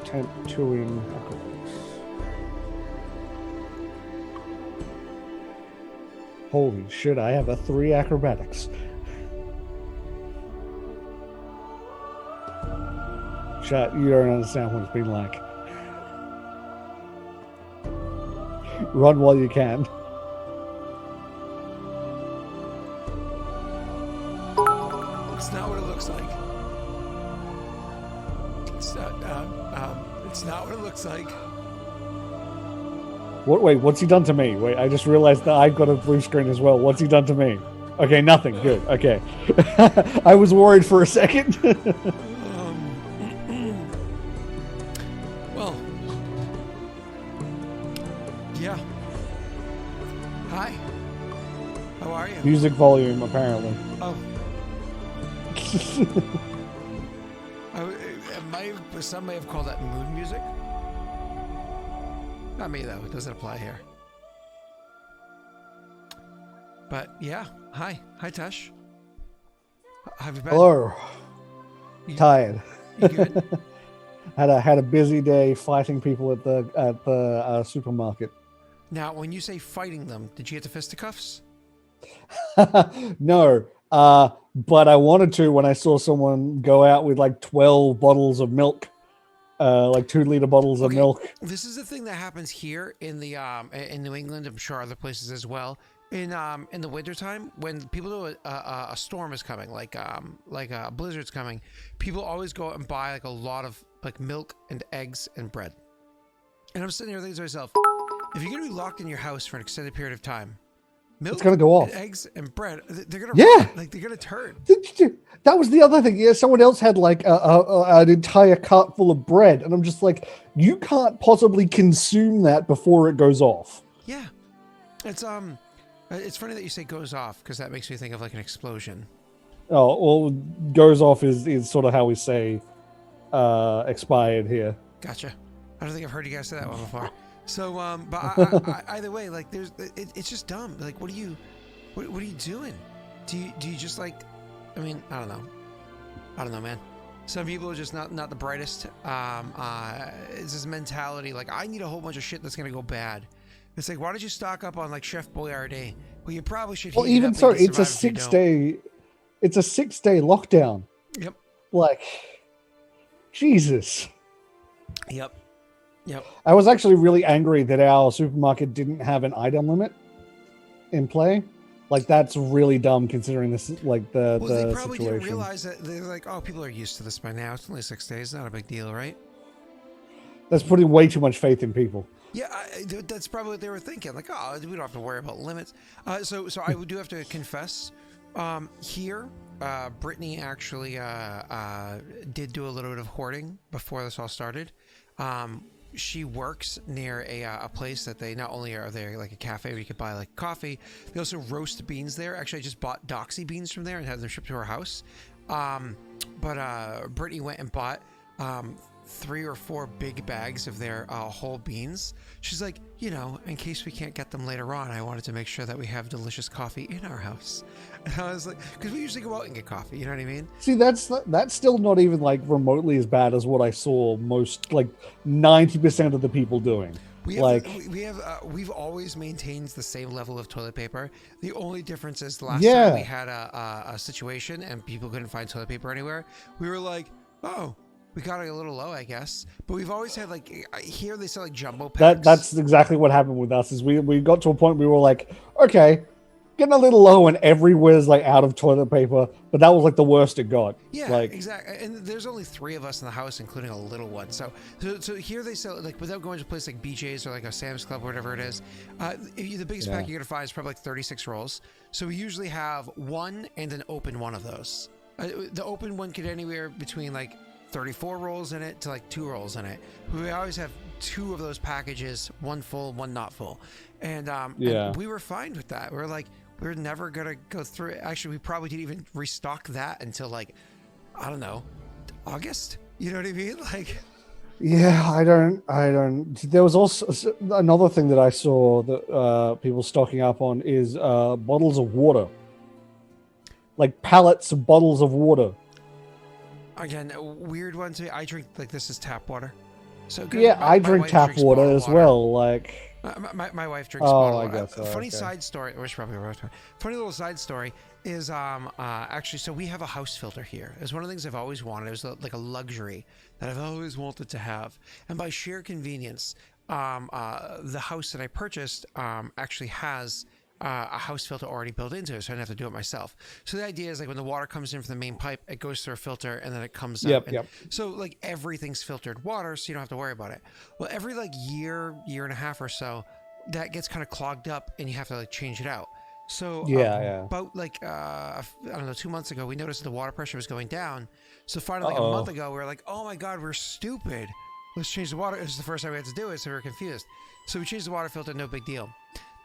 tattooing acrobatics. Holy shit, I have a 3 acrobatics. Chat, you don't understand what it's been like. Run while you can. It's not what it looks like. It's not what it looks like. What? Wait, what's he done to me? Wait, I just realized that I've got a blue screen as well. What's he done to me? Okay, nothing. Good. Okay. I was worried for a second. Well, yeah. Hi. How are you? Music volume, apparently. Oh. Some may have called that mood music. Not me, though. It doesn't apply here. But, yeah. Hi. Hi, Tush. How have you been? Hello. Tired. You good? had a busy day fighting people at the supermarket. Now, when you say fighting them, did you get the fisticuffs? No. But I wanted to when I saw someone go out with like 12 bottles of milk. Like 2-liter bottles of milk. This is the thing that happens here in the in New England. I'm sure other places as well. In the wintertime, when people know a storm is coming, like a blizzard's coming, people always go out and buy like a lot of like milk and eggs and bread. And I'm sitting here thinking to myself, if you're gonna be locked in your house for an extended period of time, milk, it's gonna go off. And eggs and bread, they're gonna they're gonna turn. That was the other thing. Yeah, someone else had like an entire cart full of bread, and I'm just like, you can't possibly consume that before it goes off. Yeah, it's funny that you say goes off because that makes me think of like an explosion. Oh well, goes off is sort of how we say expired here. Gotcha. I don't think I've heard you guys say that one before. So, but either way, like it's just dumb. Like, what are you doing? Do you just like? I mean, I don't know, man. Some people are just not the brightest. It's this mentality like I need a whole bunch of shit that's gonna go bad. It's like, why don't you stock up on like Chef Boyardee? Well, you probably should. Well, even so, it's a 6-day. It's a 6-day lockdown. Yep. Like, Jesus. Yep. I was actually really angry that our supermarket didn't have an item limit in play. Like, that's really dumb considering this, like, the they probably situation. Didn't realize that. They're like, oh, people are used to this by now. It's only 6 days. Not a big deal, right? That's putting way too much faith in people. Yeah, that's probably what they were thinking. Like, oh, we don't have to worry about limits. So I do have to confess, here, Brittany actually did do a little bit of hoarding before this all started. She works near a place that they not only are there like a cafe where you could buy like coffee, they also roast beans there. Actually, I just bought Doxy beans from there and had them shipped to her house. But Brittany went and bought 3 or 4 big bags of their whole beans. She's like, in case we can't get them later on, I wanted to make sure that we have delicious coffee in our house. And I was like, because we usually go out and get coffee, you know what I mean? See, that's still not even like remotely as bad as what I saw most, like 90% of the people doing. We've always maintained the same level of toilet paper. The only difference is the last time we had a situation and people couldn't find toilet paper anywhere, we were like, oh, we got it a little low, I guess. But we've always had like here they sell like jumbo packs. That's exactly what happened with us. Is we got to a point we were like, okay, getting a little low, and everywhere's like out of toilet paper. But that was like the worst it got. Yeah, like, exactly. And there's only 3 of us in the house, including a little one. So here they sell like without going to a place like BJ's or like a Sam's Club or whatever it is. The biggest pack you're gonna find is probably like 36 rolls. So we usually have 1 and an open one of those. The open one could anywhere between like 34 rolls in it to like 2 rolls in it. We always have 2 of those packages, 1 full, 1 not full. And we were fine with that. We were like, we're never gonna go through it. Actually, we probably didn't even restock that until like, I don't know, August. You know what I mean? Like, yeah, I don't. There was also another thing that I saw that people stocking up on is bottles of water, like pallets of bottles of water. Again, a weird one to me. I drink like this is tap water. So good. Yeah, I My drink wife tap drinks water bottled as water. well. Like, My wife drinks oh, bottled I water. guess so. Funny Okay. side story. Which probably funny little side story is actually, so we have a house filter here. It's one of the things I've always wanted. It was like a luxury that I've always wanted to have, and by sheer convenience, the house that I purchased actually has a house filter already built into it, so I don't have to do it myself. So the idea is like when the water comes in from the main pipe, it goes through a filter and then it comes out. Yep, And yep. so like everything's filtered water, so you don't have to worry about it. Well, every like year and a half or so, that gets kind of clogged up and you have to like change it out. So Yeah. about like I don't know, 2 months ago, we noticed the water pressure was going down. So finally, like a Uh-oh. month ago, we were like, oh my god, we're stupid. Let's change the water. It was the first time we had to do it, so we were confused. So we changed the water filter, no big deal.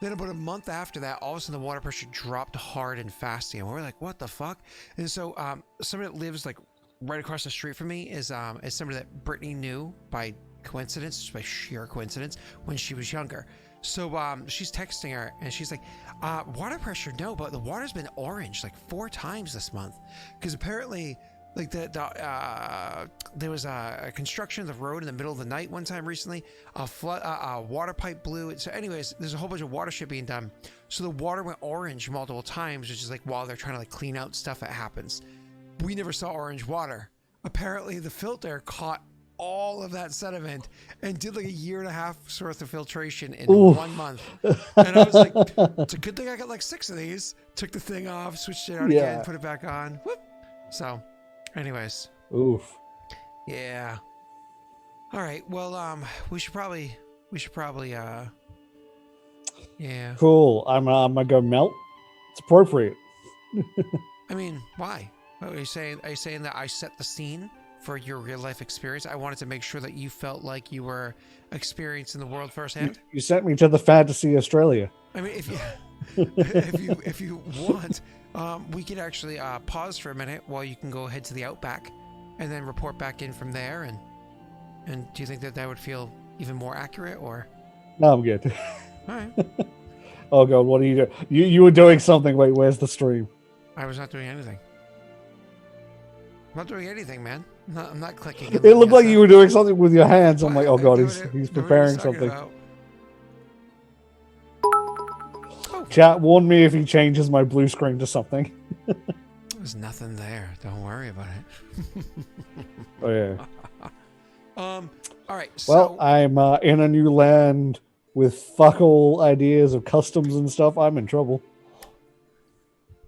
Then about a month after that, all of a sudden the water pressure dropped hard and fast again. We're like, what the fuck? And so somebody that lives like right across the street from me is somebody that Brittany knew by coincidence, just by sheer coincidence, when she was younger. So she's texting her and she's like, water pressure, no, but the water's been orange like 4 times this month. Because apparently like there was a construction of the road in the middle of the night one time recently. A water pipe blew. So anyways, there's a whole bunch of water shit being done. So the water went orange multiple times, which is like while they're trying to like clean out stuff that happens. We never saw orange water. Apparently the filter caught all of that sediment and did like a year and a half worth of filtration in 1 month. And I was like, it's a good thing I got like 6 of these. Took the thing off, switched it out again, put it back on. Whoop. So anyways. Oof. Yeah. All right. Well, we should probably yeah. Cool. I'm gonna go melt. It's appropriate. I mean, why? Are you saying that I set the scene for your real life experience? I wanted to make sure that you felt like you were experiencing the world firsthand. You sent me to the Fantasy Australia. I mean, if you want, we could actually pause for a minute while you can go ahead to the Outback, and then report back in from there. And do you think that would feel even more accurate, or? No, I'm good. All right. Oh god, what are you doing? You were doing something. Wait, where's the stream? I was not doing anything. I'm not doing anything, man. I'm not clicking. It looked like you were doing something with your hands. I'm like, oh god, he's preparing something. Oh. Chat, warn me if he changes my blue screen to something. There's nothing there. Don't worry about it. Oh yeah. All right. Well, I'm in a new land with fuck all ideas of customs and stuff. I'm in trouble.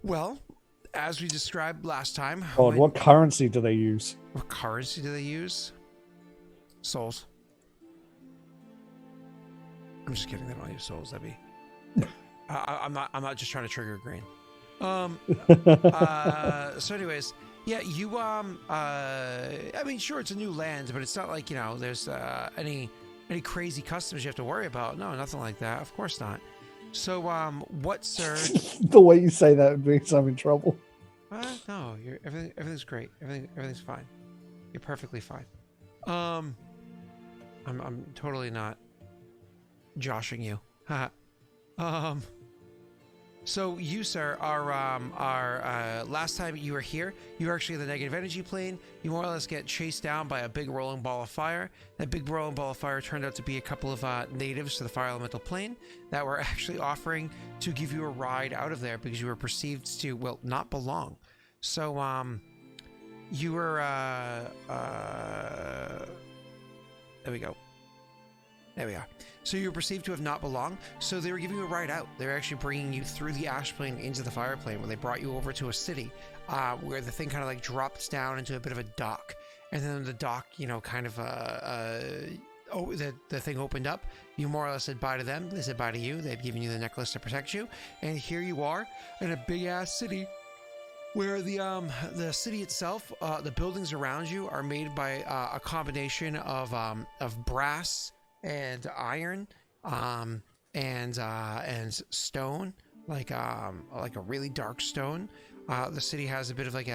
Well, as we described last time. God, what currency do they use? What currency do they use? Souls. I'm just kidding. They don't use souls. That'd be. I'm not just trying to trigger green. So anyways, yeah, you I mean, sure, it's a new land, but it's not like, you know, there's any crazy customs you have to worry about. No, nothing like that. Of course not. So what, sir? The way you say that means I'm in trouble. No, everything's great. Everything's fine. You're perfectly fine. I'm totally not joshing you. So you, sir, are last time you were here, you were actually in the negative energy plane. You more or less get chased down by a big rolling ball of fire. That big rolling ball of fire turned out to be a couple of natives to the fire elemental plane that were actually offering to give you a ride out of there because you were perceived to, well, not belong. So, you were, there we go. There we are. So you were perceived to have not belonged, so they were giving you a ride out. They were actually bringing you through the ash plane into the fire plane, where they brought you over to a city, where the thing kind of like dropped down into a bit of a dock. And then the dock, you know, kind of, the thing opened up. You more or less said bye to them. They said bye to you. They've given you the necklace to protect you. And here you are in a big ass city, where the city itself, the buildings around you are made by a combination of brass and iron, and stone, like a really dark stone. The city has a bit of like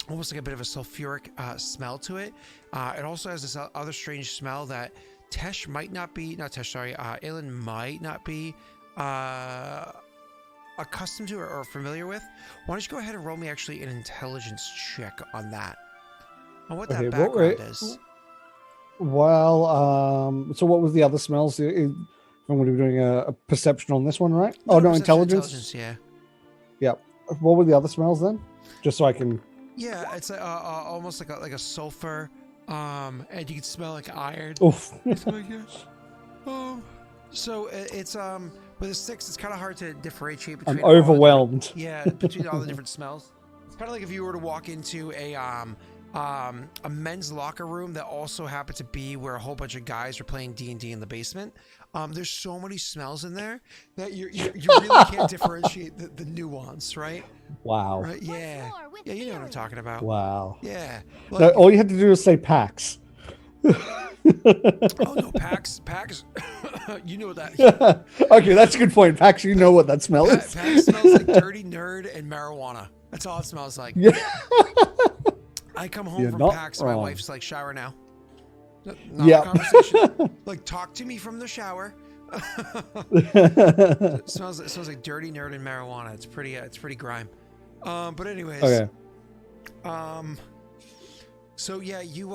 almost like a bit of a sulfuric smell to it. It also has this other strange smell that Ilen might not be accustomed to or familiar with. Why don't you go ahead and roll me actually an intelligence check on that, on what that background is. Well, so what was the other smells? I'm going to be doing a perception on this one, right? No, Oh, no, perception, intelligence. yeah. Yeah. What were the other smells then? Just so I can. Yeah, it's almost like a sulfur, and you can smell like iron. Oof. It's like, yeah. So it's with a 6, it's kind of hard to differentiate between. I'm overwhelmed. Between all the different smells. It's kind of like if you were to walk into a men's locker room that also happened to be where a whole bunch of guys are playing D&D in the basement. There's so many smells in there that you really can't differentiate the nuance, right? Wow. Right? Yeah. Yeah, you know what I'm talking about. Wow. Yeah. No, Like, all you had to do was say PAX. oh no, PAX. You know what that. Okay, that's a good point. PAX, you know what that smell is. PAX smells like dirty nerd and marijuana. That's all it smells like. Yeah. I come home You're from not PAX and my wrong. wife's like, shower now. Not Yeah. a conversation. Like, talk to me from the shower. It smells like dirty nerd and marijuana. It's pretty grime. But anyways. Okay. So yeah, you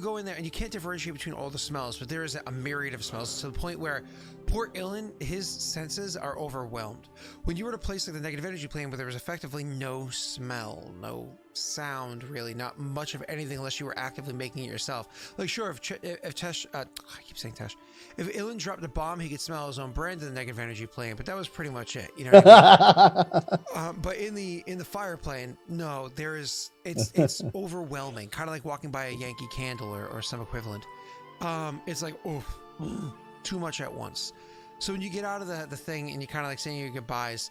go in there and you can't differentiate between all the smells, but there is a myriad of smells to the point where poor Ilen, his senses are overwhelmed. When you were at a place like the negative energy plane where there was effectively no smell, no sound, really, not much of anything unless you were actively making it yourself. Like, sure, if Tesh, I keep saying Tesh, if Ilen dropped a bomb, he could smell his own brand in the negative energy plane, but that was pretty much it. You know what I mean? But in the fire plane, no, it's overwhelming, kind of like walking by a Yankee Candle or some equivalent. It's like, oh, too much at once. So when you get out of the thing and you kind of like saying your goodbyes,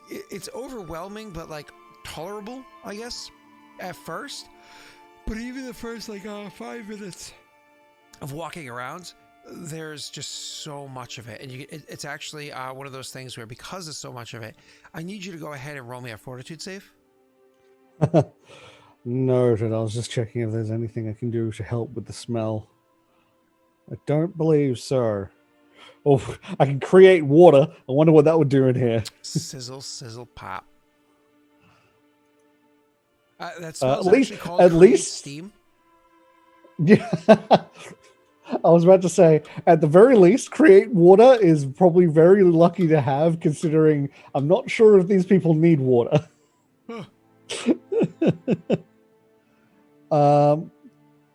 it's overwhelming, but like tolerable, I guess, at first. But even the first like 5 minutes of walking around, there's just so much of it, and it's actually one of those things where, because there's so much of it, I need you to go ahead and roll me a fortitude save. Noted. I was just checking if there's anything I can do to help with the smell. I don't believe so. Oh, I can create water. I wonder what that would do in here. Sizzle, sizzle, pop. That smells at actually least, called at least steam. Yeah. I was about to say, at the very least, create water is probably very lucky to have, considering I'm not sure if these people need water.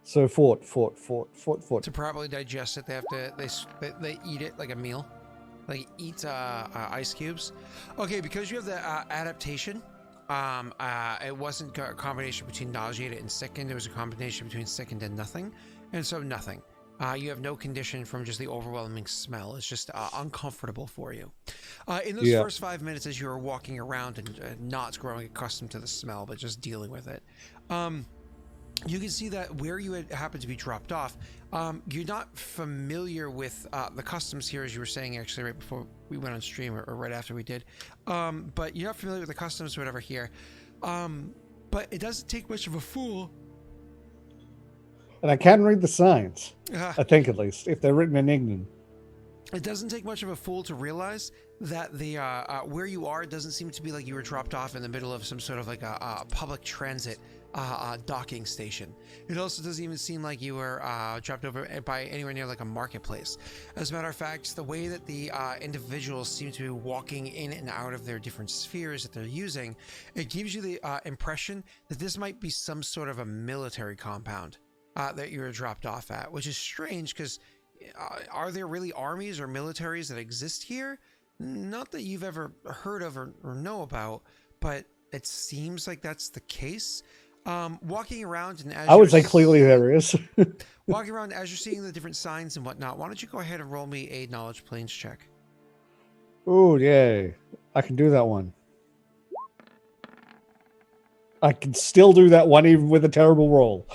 So fort. To properly digest it, they have to they eat it like a meal, like eat ice cubes. Okay, because you have the adaptation. It wasn't a combination between nauseated and sickened. It was a combination between sickened and nothing, and so nothing. You have no condition from just the overwhelming smell. It's just uncomfortable for you. In those first 5 minutes, as you were walking around and not growing accustomed to the smell, but just dealing with it, you can see that where you had happened to be dropped off, you're not familiar with the customs here, as you were saying actually right before we went on stream, or right after we did. But you're not familiar with the customs or whatever here. But it doesn't take much of a fool. And I can read the signs. I think, at least, if they're written in Ignan. It doesn't take much of a fool to realize that the where you are doesn't seem to be like you were dropped off in the middle of some sort of like a public transit docking station. It also doesn't even seem like you were dropped over by anywhere near like a marketplace. As a matter of fact, the way that the individuals seem to be walking in and out of their different spheres that they're using, it gives you the impression that this might be some sort of a military compound that you were dropped off at, which is strange because are there really armies or militaries that exist here? Not that you've ever heard of or know about, but it seems like that's the case. Walking around, and as I would say clearly there is. walking around as you're seeing the different signs and whatnot, why don't you go ahead and roll me a knowledge planes check? Oh, yay. I can do that one. I can still do that one even with a terrible roll.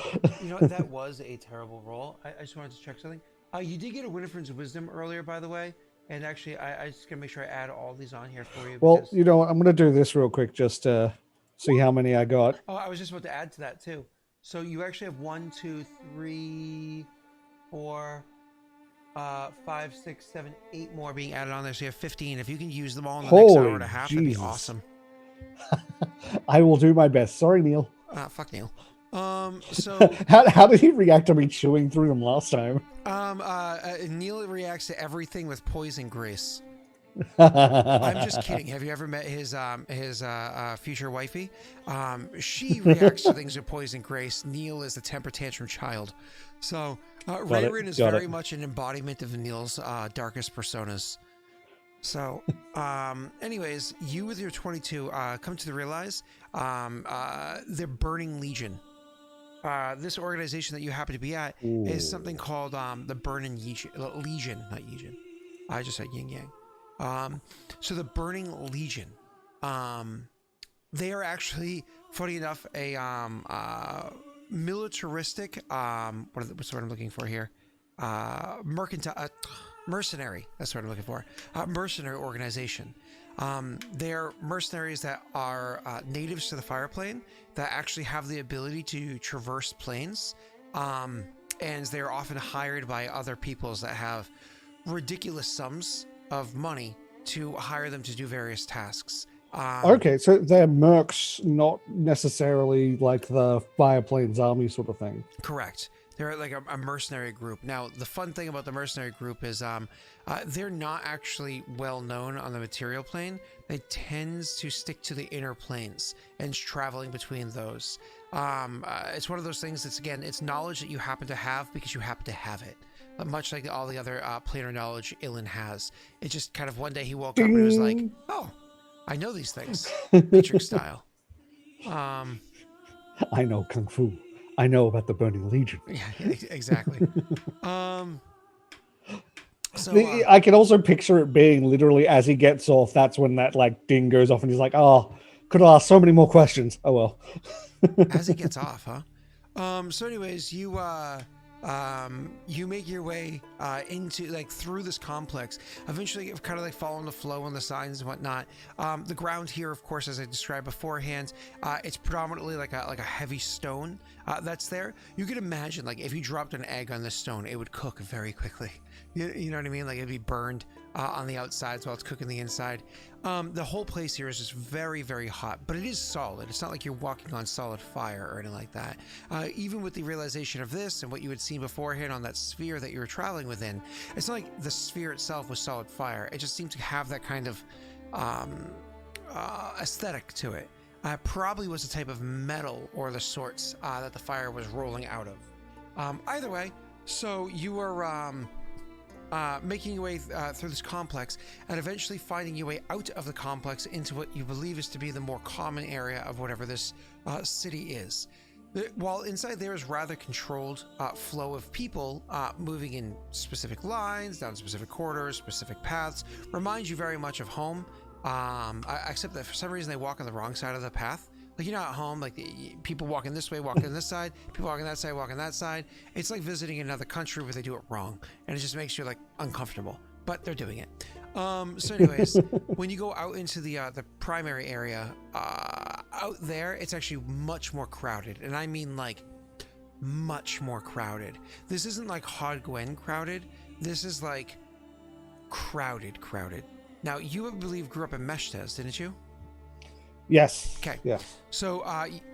You know, that was a terrible roll. I just wanted to check something. You did get a Winifred's Wisdom earlier, by the way. And actually, I just going to make sure I add all these on here for you. Well, you know what? I'm going to do this real quick just to see how many I got. Oh, I was just about to add to that, too. So you actually have 1, 2, 3, 4, 5, 6, 7, 8 more being added on there. So you have 15. If you can use them all in the next hour and a half, that'd be awesome. I will do my best. Sorry, Neil. Fuck Neil. So How did he react to me chewing through them last time? Neil reacts to everything with poison grace. I'm just kidding. Have you ever met his future wifey? She reacts to things with poison grace. Neil is the temper tantrum child. So Raerin is very much an embodiment of Neil's darkest personas. So, anyways, you with your 22 come to realize the Burning Legion. This organization that you happen to be at is something called the Burning Legion, not Legion. I just said yin yang. So the Burning Legion, they are actually, funny enough, a militaristic. What's what I'm looking for here? Mercenary. That's what I'm looking for. Mercenary organization. They're mercenaries that are natives to the fire plane that actually have the ability to traverse planes. And they're often hired by other peoples that have ridiculous sums of money to hire them to do various tasks. Okay, so they're mercs, not necessarily like the Fireplanes army sort of thing. Correct. They're like a mercenary group. Now, the fun thing about the mercenary group is they're not actually well known on the material plane. They tend to stick to the inner planes and traveling between those. It's one of those things that's, again, it's knowledge that you happen to have because you happen to have it. Much like all the other planar knowledge Ilen has. It just kind of one day he woke up and was like, oh, I know these things. Matrix style. I know Kung Fu. I know about the Burning Legion. Yeah, exactly. So I can also picture it being literally as he gets off, that's when that like ding goes off and he's like, oh, could have asked so many more questions. Oh well. As he gets off, huh? So anyways, you make your way into like through this complex. Eventually, you've kind of like following the flow and the signs and whatnot. The ground here, of course, as I described beforehand, it's predominantly like a heavy stone that's there. You could imagine like if you dropped an egg on this stone, it would cook very quickly. You know what I mean? Like it'd be burned on the outside while it's cooking the inside. The whole place here is just very, very hot, but it is solid. It's not like you're walking on solid fire or anything like that. Even with the realization of this and what you had seen beforehand on that sphere that you were traveling within, it's not like the sphere itself was solid fire. It just seemed to have that kind of aesthetic to it. Probably was the type of metal or the sorts that the fire was rolling out of. Either way, so you were making your way through this complex and eventually finding your way out of the complex into what you believe is to be the more common area of whatever this city is. While inside there is rather controlled flow of people moving in specific lines, down specific corridors, specific paths, reminds you very much of home, except that for some reason they walk on the wrong side of the path. Like you're not at home, like people walking this way, walking this side, people walking that side, walking that side. It's like visiting another country where they do it wrong. And it just makes you like uncomfortable, but they're doing it. So anyways, when you go out into the primary area, out there, it's actually much more crowded. And I mean like much more crowded. This isn't like Hod Gwen crowded. This is like crowded. Now, you, I believe, grew up in Meshtez, didn't you? Yes. Okay. Yes. So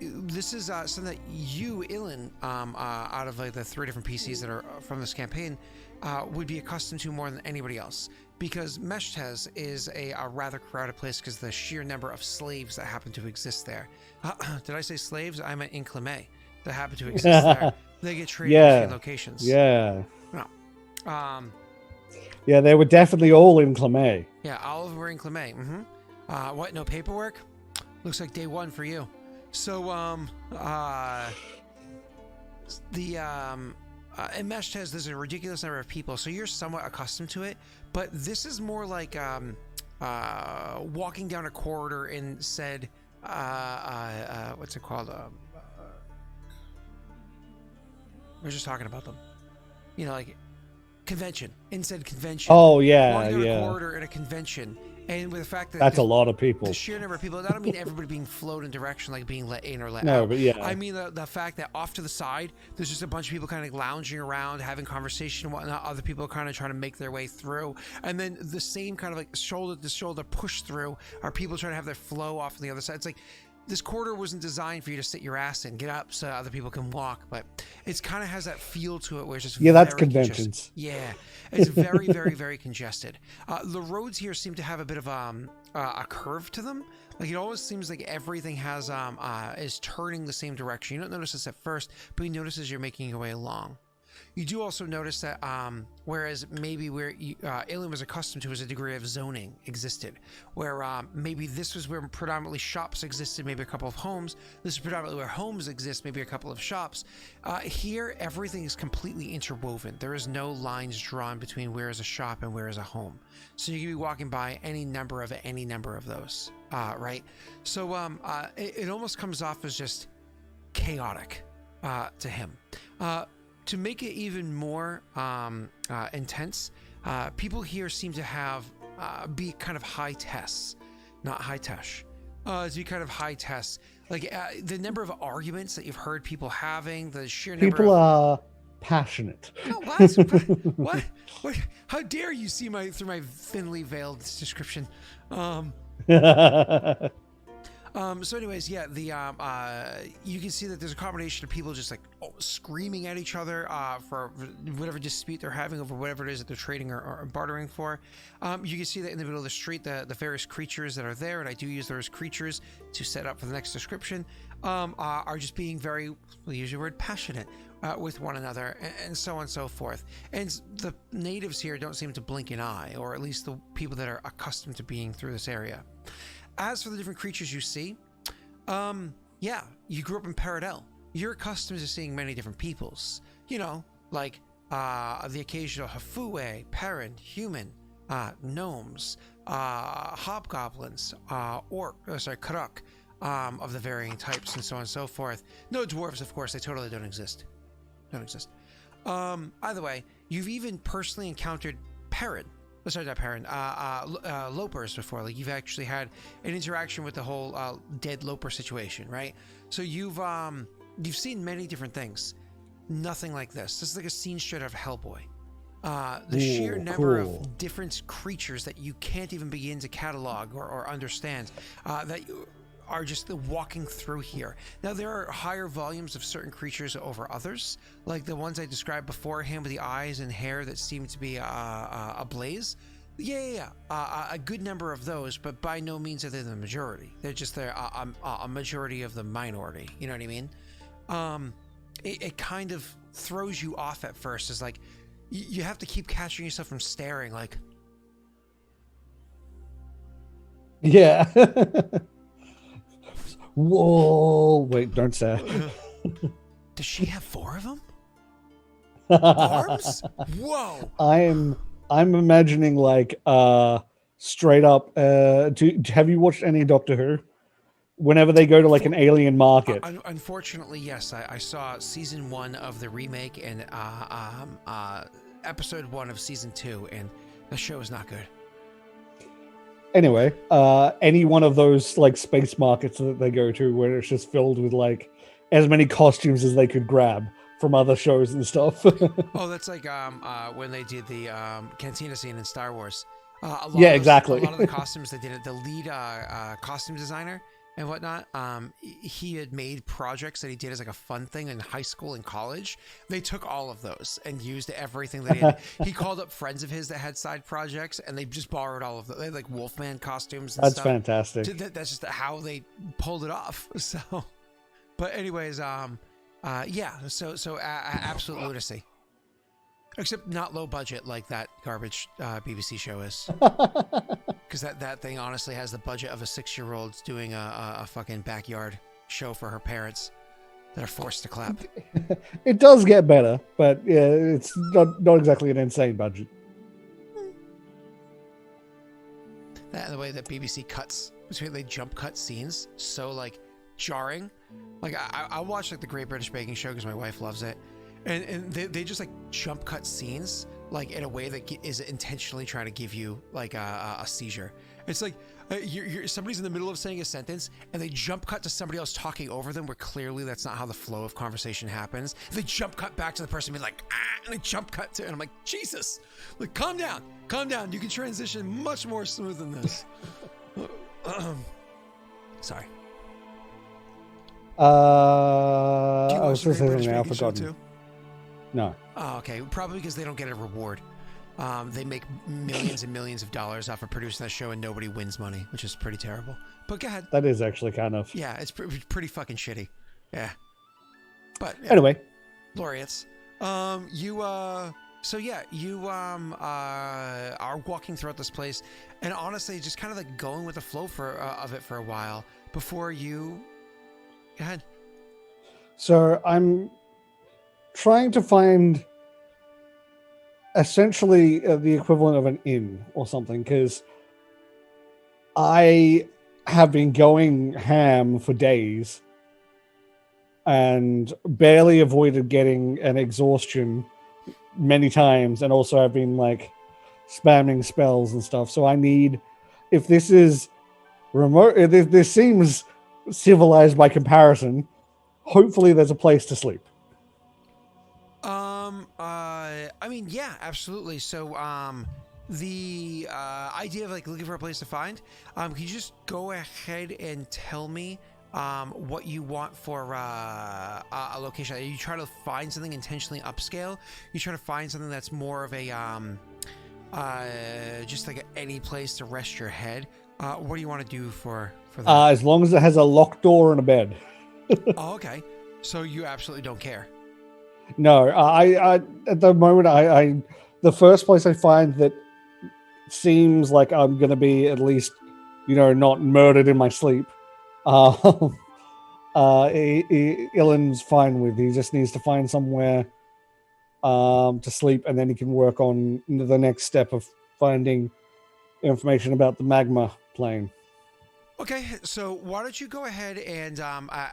this is something that you, Ilen, out of like the 3 different PCs that are from this campaign, would be accustomed to more than anybody else, because Meshtez is a rather crowded place because the sheer number of slaves that happen to exist there. Did I say slaves? I meant Inclame that happen to exist there. They get traded between locations. Yeah. No. Yeah, they were definitely all in Clemay. Yeah, all of them were in Clemay. Mm-hmm. What? No paperwork? Looks like day one for you. So, in Meshtez, there's a ridiculous number of people, so you're somewhat accustomed to it. But this is more like walking down a corridor in said, what's it called? We're just talking about them. You know, like convention, in said convention. Oh yeah, walking down a corridor in a convention. And with the fact that that's a lot of people, the sheer number of people, I don't mean everybody being flowed in direction, like being let in or let out. No, but yeah. I mean the fact that off to the side, there's just a bunch of people kind of lounging around, having conversation and whatnot. Other people kind of trying to make their way through. And then the same kind of like shoulder to shoulder push through are people trying to have their flow off on the other side. It's like this corridor wasn't designed for you to sit your ass in, get up so other people can walk, but it's kind of has that feel to it where it's just that's very conventions. Yeah, it's very, very, very congested. The roads here seem to have a bit of a curve to them. Like it always seems like everything has is turning the same direction. You don't notice this at first, but you notice as you're making your way along. You do also notice that whereas maybe where Ilen was accustomed to was a degree of zoning existed, where maybe this was where predominantly shops existed, maybe a couple of homes. This is predominantly where homes exist, maybe a couple of shops. Here, everything is completely interwoven. There is no lines drawn between where is a shop and where is a home. So you can be walking by any number of those, right? So it almost comes off as just chaotic to him. To make it even more intense, people here seem to have be kind of high tests, not high tesh. To be kind of high tests, like the number of arguments that you've heard people having, the sheer number. People are passionate. Oh, what? What? How dare you see through my thinly veiled description? So anyways, yeah, you can see that there's a combination of people just like screaming at each other for whatever dispute they're having over whatever it is that they're trading or bartering for. You can see that in the middle of the street, the various creatures that are there, and I do use those creatures to set up for the next description, are just being very, we'll use your word, passionate with one another, and so on and so forth. And the natives here don't seem to blink an eye, or at least the people that are accustomed to being through this area. As for the different creatures you see, yeah, you grew up in Paradel. You're accustomed to seeing many different peoples. You know, like the occasional Hafue, Perrin, human, gnomes, hobgoblins, Karuk, of the varying types, and so on and so forth. No dwarves, of course, they totally don't exist. Either way, you've even personally encountered Perrin. Sorry, not Perrin. Lopers before. Like you've actually had an interaction with the whole dead Loper situation, right? So you've seen many different things. Nothing like this. This is like a scene straight out of Hellboy. The sheer number of different creatures that you can't even begin to catalog or understand that you are just walking through here. Now, there are higher volumes of certain creatures over others, like the ones I described beforehand with the eyes and hair that seem to be ablaze. Yeah. A good number of those, but by no means are they the majority. They're just a majority of the minority. You know what I mean? It kind of throws you off at first. It's like you have to keep catching yourself from staring. Like, yeah. Whoa! Wait, don't say. Does she have 4 of them? Arms? Whoa! I'm imagining like straight up. Have you watched any Doctor Who? Whenever they go to like an alien market. Unfortunately, yes. I saw season 1 of the remake and episode 1 of season 2, and the show is not good. Anyway, any one of those like space markets that they go to where it's just filled with like as many costumes as they could grab from other shows and stuff. Oh, that's like when they did the cantina scene in Star Wars. Exactly. A lot of the costumes they did it. The lead costume designer and whatnot, he had made projects that he did as like a fun thing in high school and college. They took all of those and used everything that he had. He called up friends of his that had side projects, and they just borrowed all of them. They had like Wolfman costumes and That's stuff. fantastic. That's just how they pulled it off. So, but anyways, yeah, so absolute lunacy. Except not low budget like that garbage BBC show is. Because that thing honestly has the budget of a 6-year-old doing a fucking backyard show for her parents that are forced to clap. It does get better, but yeah, it's not exactly an insane budget. That and the way that BBC cuts between they jump cut scenes, so like jarring. Like I watch like the Great British Baking Show because my wife loves it. And they just like jump cut scenes like in a way that is intentionally trying to give you like a seizure. It's like somebody's in the middle of saying a sentence and they jump cut to somebody else talking over them where clearly that's not how the flow of conversation happens. They jump cut back to the person being like, and they jump cut to, and I'm like, Jesus, like calm down. You can transition much more smooth than this. Sorry. Do you I watch was the going to Great say British something. I've Baking Show forgotten. too? No. Oh, okay. Probably because they don't get a reward. They make millions and millions of dollars off of producing that show, and nobody wins money, which is pretty terrible. But go ahead. That is actually kind of. Yeah, it's pretty fucking shitty. Yeah. But yeah, Anyway. laureates. So yeah, you are walking throughout this place, and honestly, just kind of like going with the flow of it for a while before you. Go ahead. So I'm trying to find essentially the equivalent of an inn or something, because I have been going ham for days and barely avoided getting an exhaustion many times, and also I've been like spamming spells and stuff. So I need, if this is remote, this seems civilized by comparison. Hopefully, there's a place to sleep. I mean, yeah, absolutely. So, the idea of like looking for a place to find, can you just go ahead and tell me what you want for a location? Are you trying to find something intentionally upscale? You trying to find something that's more of a just like any place to rest your head? What do you want to do for that? As long as it has a locked door and a bed. Oh, okay. So you absolutely don't care. No, I at the moment, the first place I find that seems like I'm going to be at least, not murdered in my sleep. Ilen's fine with. He just needs to find somewhere to sleep, and then he can work on the next step of finding information about the magma plane. Okay, so why don't you go ahead and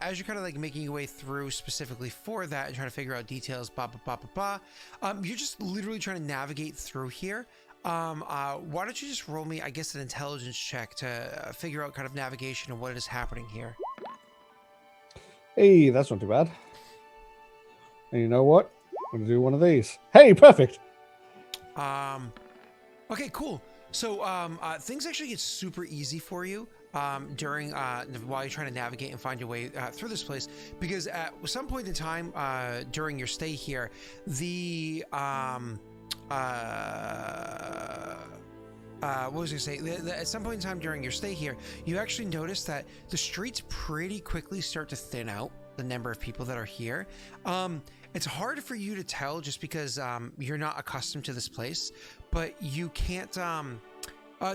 as you're kind of like making your way through specifically for that and trying to figure out details, you're just literally trying to navigate through here. Why don't you just roll me, I guess, an intelligence check to figure out kind of navigation and what is happening here. Hey, that's not too bad. And you know what? I'm going to do one of these. Hey, perfect. Okay, cool. So things actually get super easy for you during while you're trying to navigate and find your way through this place, because at some point in time during your stay here, the what was I say? At some point in time during your stay here, you actually notice that the streets pretty quickly start to thin out the number of people that are here. It's hard for you to tell just because you're not accustomed to this place, but you can't.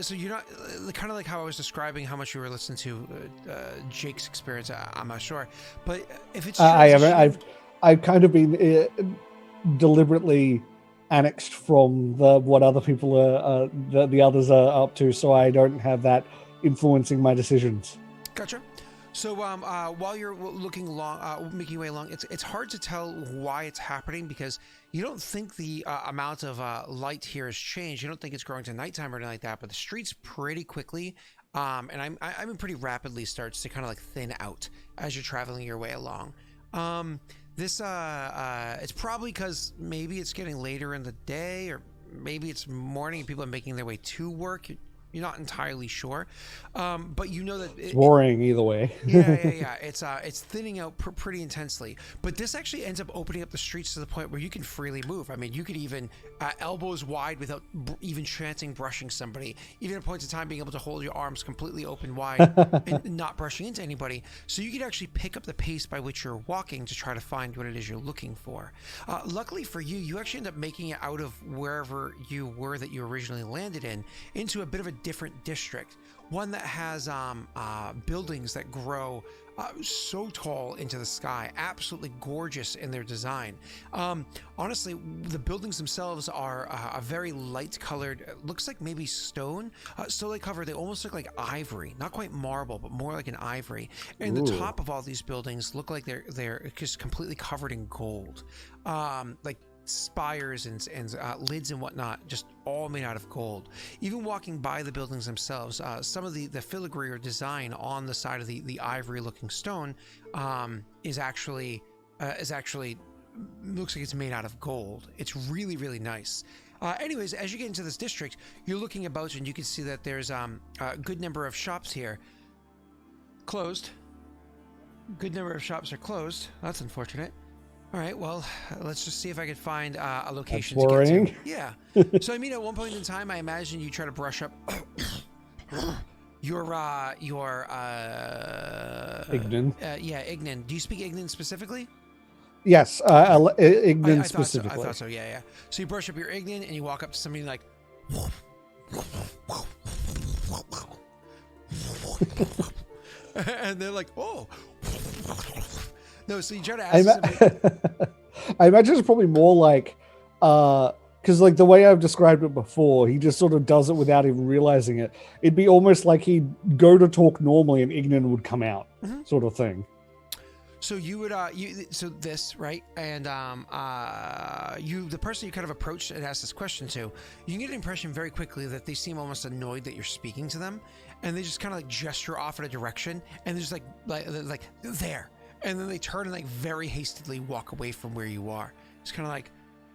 So you're not kind of like how I was describing how much you were listening to Jake's experience. I'm not sure, but if it's I haven't. I've kind of been deliberately annexed from what other people are the others are up to, so I don't have that influencing my decisions. Gotcha. So while you're looking along, making your way along, it's hard to tell why it's happening, because you don't think the amount of light here has changed. You don't think it's growing to nighttime or anything like that. But the streets pretty quickly, and I mean pretty rapidly, starts to kind of like thin out as you're traveling your way along. This it's probably because maybe it's getting later in the day, or maybe it's morning and people are making their way to work. You're not entirely sure, but you know that it's worrying either way. yeah. It's thinning out pretty intensely. But this actually ends up opening up the streets to the point where you can freely move. I mean, you could even elbows wide without even chancing brushing somebody. Even at points in time, being able to hold your arms completely open wide and not brushing into anybody. So you could actually pick up the pace by which you're walking to try to find what it is you're looking for. Luckily for you, you actually end up making it out of wherever you were that you originally landed in into a bit of a different district, one that has buildings that grow so tall into the sky, absolutely gorgeous in their design. Honestly, the buildings themselves are a very light colored, looks like maybe stone, so light covered. They almost look like ivory, not quite marble, but more like an ivory. And the top of all these buildings look like they're just completely covered in gold, like spires and lids and whatnot, just all made out of gold. Even walking by the buildings themselves, some of the filigree or design on the side of the ivory looking stone is actually looks like it's made out of gold. It's really, really nice. Anyways, as you get into this district, you're looking about and you can see that there's a good number of shops here closed. good number of shops are closed. That's unfortunate. All right, well, let's just see if I can find a location That's worrying. to get to. Yeah. So, I mean, at one point in time, I imagine you try to brush up your Ignan. Yeah, Ignan. Do you speak Ignan specifically? Yes, Ignan I specifically. I thought so, yeah. So you brush up your Ignan and you walk up to somebody like... and they're like, oh... No, so you try to ask I imagine it's probably more like, because like the way I've described it before, he just sort of does it without even realizing it. It'd be almost like he'd go to talk normally and Ignan would come out, sort of thing. So you would, so this, right? And the person you kind of approached and asked this question to, you can get an impression very quickly that they seem almost annoyed that you're speaking to them, and they just kind of like gesture off in a direction, and they're just like there. And then they turn and like very hastily walk away from where you are. It's kind of like,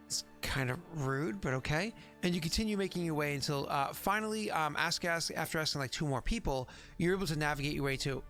it's kind of rude, but okay. And you continue making your way until finally, after asking like 2 more people, you're able to navigate your way to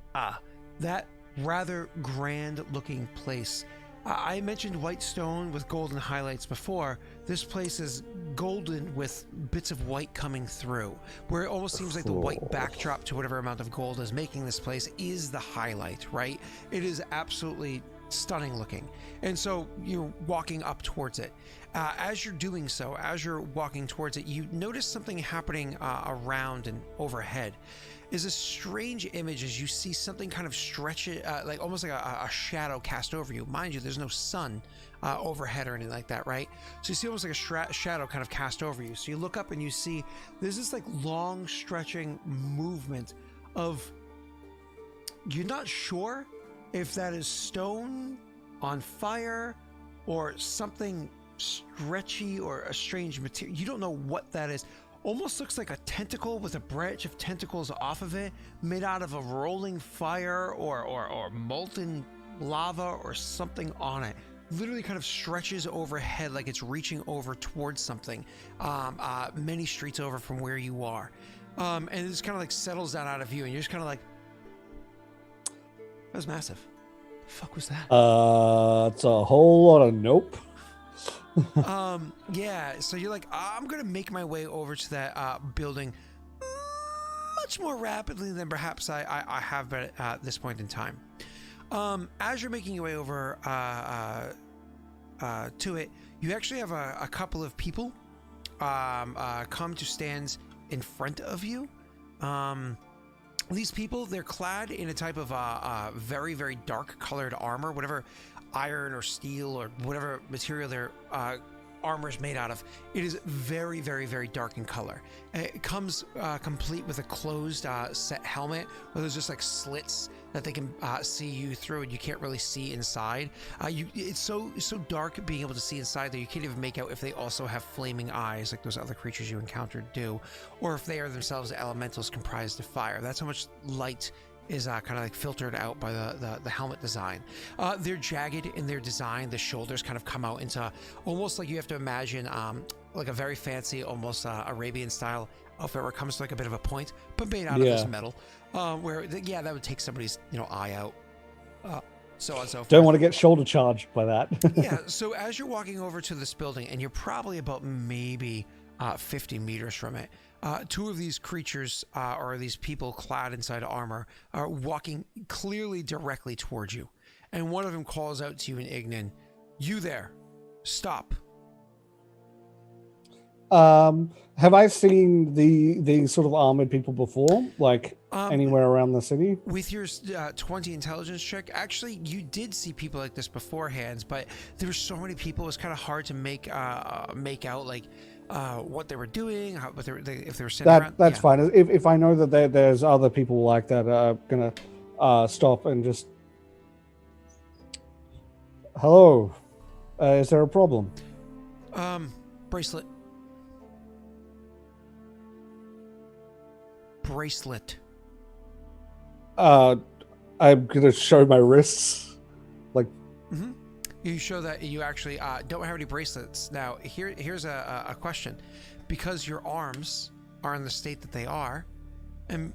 that rather grand looking place. I mentioned white stone with golden highlights before. This place is golden with bits of white coming through, where it almost seems like the white backdrop to whatever amount of gold is making this place is the highlight, right? It is absolutely stunning looking. And so you're walking up towards it. As you're doing so, as you're walking towards it, you notice something happening around and overhead. Is a strange image as you see something kind of stretch it, like almost like a shadow cast over you. Mind you, there's no sun overhead or anything like that, right? So you see almost like a shadow kind of cast over you. So you look up and you see there's this like long stretching movement of, you're not sure if that is stone on fire or something stretchy or a strange material. You don't know what that is. Almost looks like a tentacle with a branch of tentacles off of it, made out of a rolling fire or molten lava or something on it. Literally kind of stretches overhead like it's reaching over towards something, many streets over from where you are. And it just kind of like settles down out of view, and you're just kind of like, that was massive. The fuck was that? It's a whole lot of nope. Yeah, so you're like, I'm gonna make my way over to that building much more rapidly than perhaps I have been at this point in time. As you're making your way over to it, you actually have a couple of people come to stand in front of you. These people, they're clad in a type of very, very dark colored armor, whatever iron or steel or whatever material their armor is made out of. It is very, very, very dark in color. It comes complete with a closed set helmet where there's just like slits that they can see you through, and you can't really see inside. It's so dark being able to see inside that you can't even make out if they also have flaming eyes like those other creatures you encountered do, or if they are themselves elementals comprised of fire. That's how much light is kind of like filtered out by the helmet design. They're jagged in their design. The shoulders kind of come out into almost like you have to imagine like a very fancy, almost Arabian style outfit where it comes to like a bit of a point, but made out of this metal. Where that would take somebody's eye out. So on and so forth. Don't want to get shoulder charged by that. Yeah. So as you're walking over to this building, and you're probably about maybe 50 meters from it, 2 of these creatures, or these people clad inside armor, are walking clearly directly towards you. And one of them calls out to you in Ignan, "You there, stop." Have I seen the sort of armored people before, like anywhere around the city? With your 20 intelligence check, actually, you did see people like this beforehand, but there were so many people, it was kind of hard to make out like what they were doing, if they were sitting around. That's fine. If I know that there's other people like that, I'm gonna stop and just, hello, is there a problem? Bracelet. I'm gonna show my wrists, like. You show that you actually don't have any bracelets. Now, here's a question. Because your arms are in the state that they are, And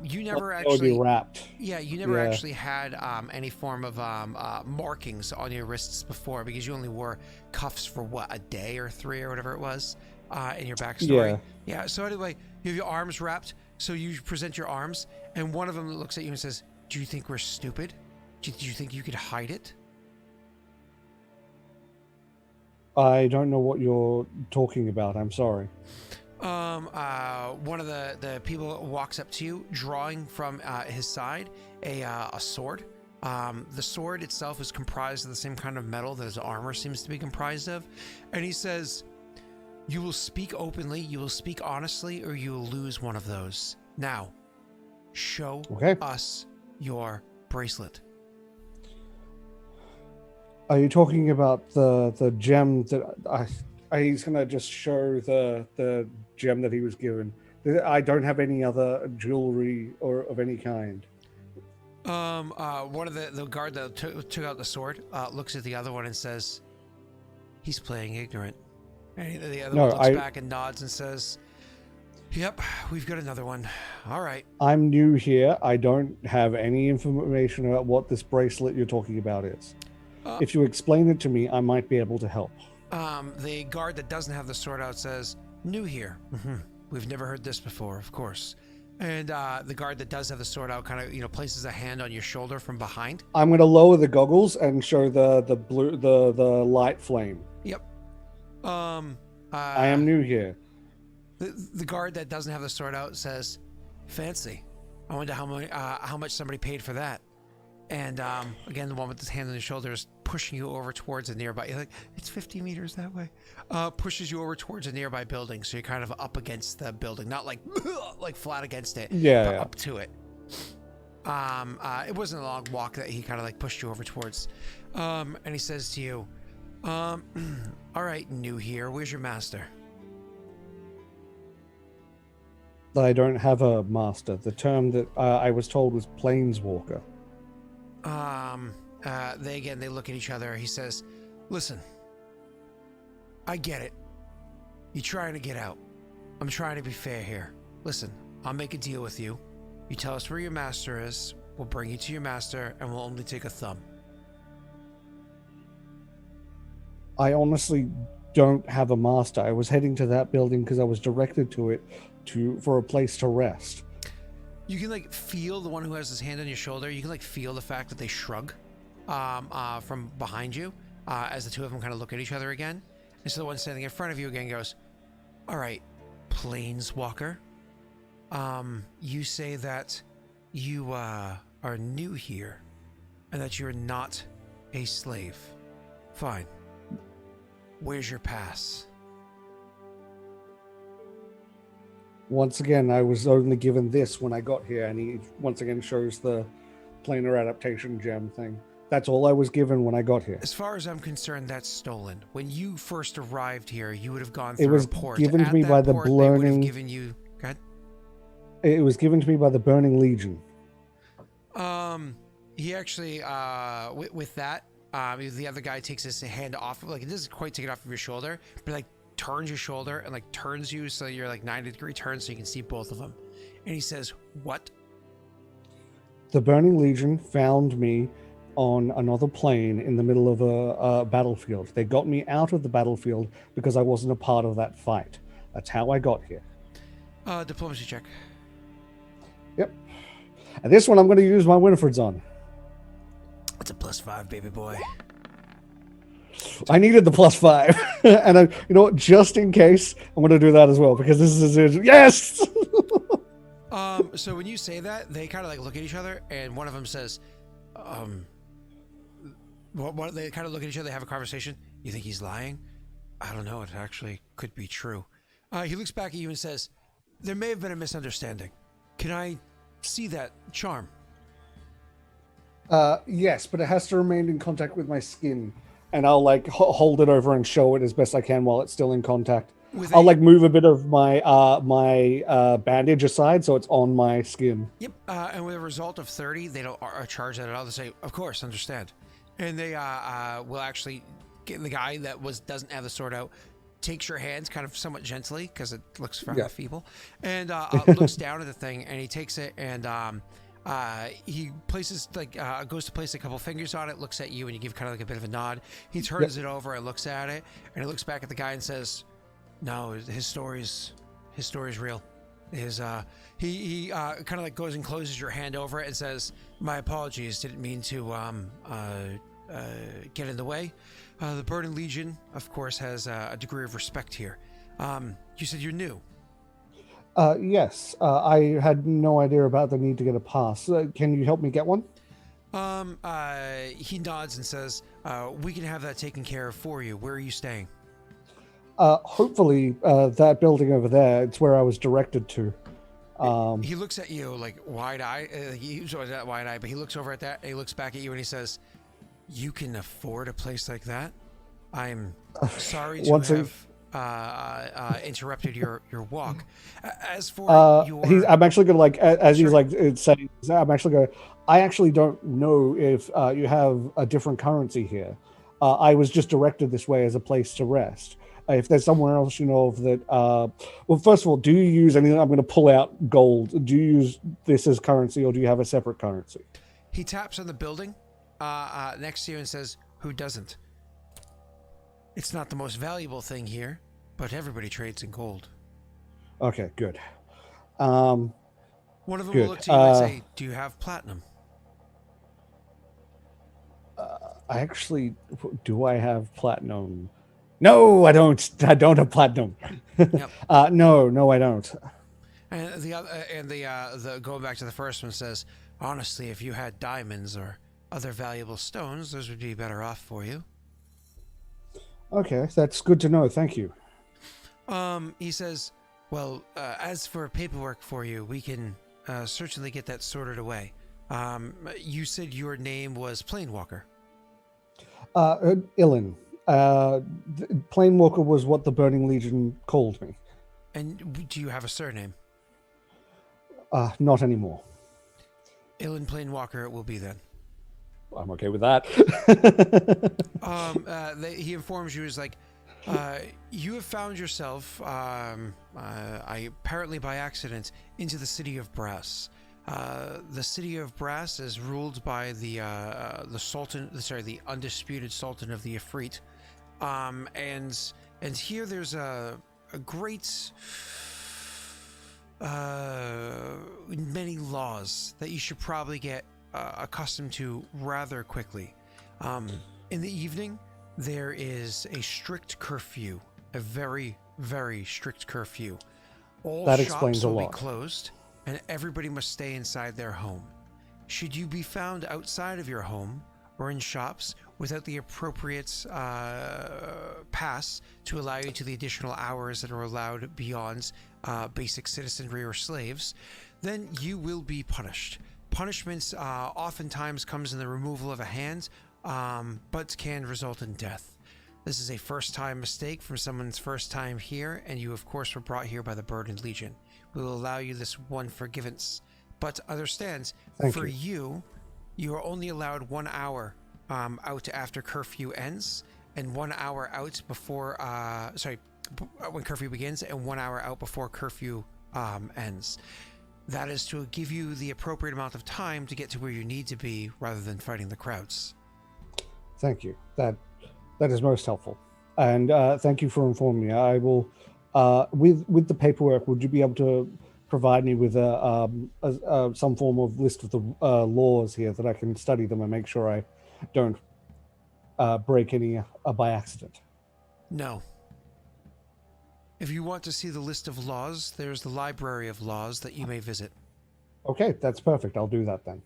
you Well, never that would be actually, wrapped. yeah, you never Yeah. actually had any form of markings on your wrists before because you only wore cuffs for what, a day or 3 or whatever it was in your backstory. Yeah. Yeah. So anyway, you have your arms wrapped. So you present your arms, and one of them looks at you and says, "Do you think we're stupid? Do you think you could hide it?" I don't know what you're talking about. I'm sorry. One of the people walks up to you, drawing from his side a sword. The sword itself is comprised of the same kind of metal that his armor seems to be comprised of, and he says, "You will speak openly, you will speak honestly, or you will lose one of those. Now, show us your bracelet." Are you talking about the gem that he's gonna just show the gem that he was given? I don't have any other jewelry or of any kind. One of the guard that took out the sword looks at the other one and says, "He's playing ignorant." And the other one looks back and nods and says, "Yep, we've got another one. All right." I'm new here. I don't have any information about what this bracelet you're talking about is. If you explain it to me, I might be able to help. The guard that doesn't have the sword out says, "New here. We've never heard this before, of course." And the guard that does have the sword out kind of, places a hand on your shoulder from behind. I'm going to lower the goggles and show the blue the light flame. Yep. I am new here. The guard that doesn't have the sword out says, "Fancy. I wonder how much somebody paid for that." And again, the one with his hand on his shoulder is pushing you over towards a nearby. You're like, "It's 50 meters that way." Pushes you over towards a nearby building, so you're kind of up against the building, not like flat against it, but up to it. It wasn't a long walk that he kind of like pushed you over towards. And he says to you, "All right, new here. Where's your master?" I don't have a master. The term that I was told was planeswalker. They look at each other. He says, "Listen, I get it. You're trying to get out. I'm trying to be fair here. Listen, I'll make a deal with you. You tell us where your master is. We'll bring you to your master, and we'll only take a thumb." I honestly don't have a master. I was heading to that building because I was directed to it for a place to rest. You can like feel the one who has his hand on your shoulder. You can like feel the fact that they shrug from behind you as the two of them kind of look at each other again. And so the one standing in front of you again goes, "All right, planeswalker. You say that you are new here and that you're not a slave. Fine. Where's your pass?" Once again, I was only given this when I got here, and he once again shows the planar adaptation gem thing. That's all I was given when I got here. As far as I'm concerned, that's stolen. When you first arrived here, you would have gone through It was a port. given to me by the port, they would have burning. given you. Go ahead. It was given to me by the Burning Legion. He actually, with that, the other guy takes his hand off, like it doesn't quite take it off of your shoulder, but like turns your shoulder and like turns you so you're like 90-degree turn so you can see both of them. And he says, "What?" The Burning Legion found me on another plane in the middle of a battlefield. They got me out of the battlefield because I wasn't a part of that fight. That's how I got here. Diplomacy check. Yep. And this one I'm going to use my Winifred's on. It's a +5, baby boy. I needed the +5. And you know what? Just in case, I'm going to do that as well because this is yes. So when you say that, they kind of like look at each other, and one of them says, they kind of look at each other, they have a conversation. "You think he's lying?" "I don't know. It actually could be true." He looks back at you and says, "There may have been a misunderstanding. Can I see that charm?" Yes, but it has to remain in contact with my skin. And I'll like hold it over and show it as best I can while it's still in contact. I'll like move a bit of my bandage aside so it's on my skin. Yep. And with a result of 30, they don't charge that at all. They say, "Of course, understand." And they will actually get the guy that doesn't have the sword out, takes your hands kind of somewhat gently because it looks Yeah. feeble, and looks down at the thing, and he takes it, and he places goes to place a couple fingers on it, looks at you, and you give kind of like a bit of a nod. He turns it over and looks at it, and he looks back at the guy and says, "No, his story's real." He kind of like goes and closes your hand over it and says, "My apologies, didn't mean to get in the way. The Burden Legion, of course, has a degree of respect here. You said you're new." Yes. I had no idea about the need to get a pass. Can you help me get one? He nods and says, "We can have that taken care of for you. Where are you staying?" Hopefully, that building over there. It's where I was directed to. He looks at you like wide-eyed. He's always that wide-eyed, but he looks over at that, and he looks back at you, and he says, "You can afford a place like that? I'm sorry to have interrupted your walk. As for your..." I'm actually going to like, as Sure. he's like saying, I'm actually going. I actually don't know if you have a different currency here. I was just directed this way as a place to rest. If there's somewhere else you know of that, well, first of all, do you use anything? I'm going to pull out gold. Do you use this as currency, or do you have a separate currency? He taps on the building next to you and says, "Who doesn't? It's not the most valuable thing here, but everybody trades in gold." Okay, good. One of them Good. will look to you and say, "Do you have platinum?" I actually do. I have platinum. No, I don't. I don't have platinum. Yep. No, I don't. And the going back to the first one says, "Honestly, if you had diamonds or other valuable stones, those would be better off for you." Okay, that's good to know. Thank you. He says, "Well, as for paperwork for you, we can certainly get that sorted away. You said your name was Planewalker." Ilen. Planewalker was what the Burning Legion called me. "And do you have a surname?" Not anymore. "Ilen Planewalker it will be then." I'm okay with that. He informs you, is like, you have found yourself, apparently by accident, into the city of Brass. The city of Brass is ruled by the undisputed Sultan of the Ifrit. And here there's a great many laws that you should probably get accustomed to rather quickly. In the evening, there is a strict curfew, a very, very strict curfew. All That shops explains a will lot. be closed, and everybody must stay inside their home. Should you be found outside of your home or in shops without the appropriate pass to allow you to the additional hours that are allowed beyond basic citizenry or slaves, then you will be punished. Punishments oftentimes comes in the removal of a hand, but can result in death. This is a first-time mistake from someone's first time here, and you, of course, were brought here by the Burdened Legion. We will allow you this one forgiveness, but understand, for you, you are only allowed 1 hour out after curfew ends, and 1 hour out before, when curfew begins, and 1 hour out before curfew ends. That is to give you the appropriate amount of time to get to where you need to be rather than fighting the crowds. Thank you. That is most helpful. And thank you for informing me. I will, with the paperwork, would you be able to provide me with some form of list of the laws here that I can study them and make sure I don't break any by accident? No. If you want to see the list of laws, there's the library of laws that you may visit. Okay, that's perfect. I'll do that then.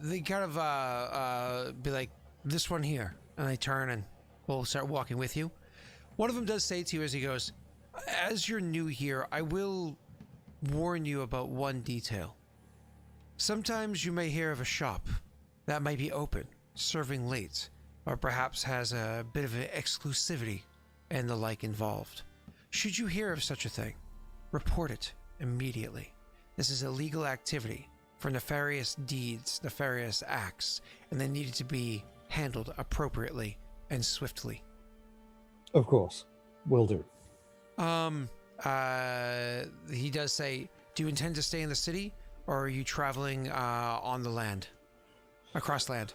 They kind of be like, "This one here," and they turn and will start walking with you. One of them does say to you as he goes, "As you're new here, I will warn you about one detail. Sometimes you may hear of a shop that might be open, serving late, or perhaps has a bit of an exclusivity and the like involved. Should you hear of such a thing, report it immediately. This is illegal activity for nefarious deeds, nefarious acts, and they needed to be handled appropriately and swiftly." Of course, will do. He does say, do you intend to stay in the city, or are you traveling on the land, across land?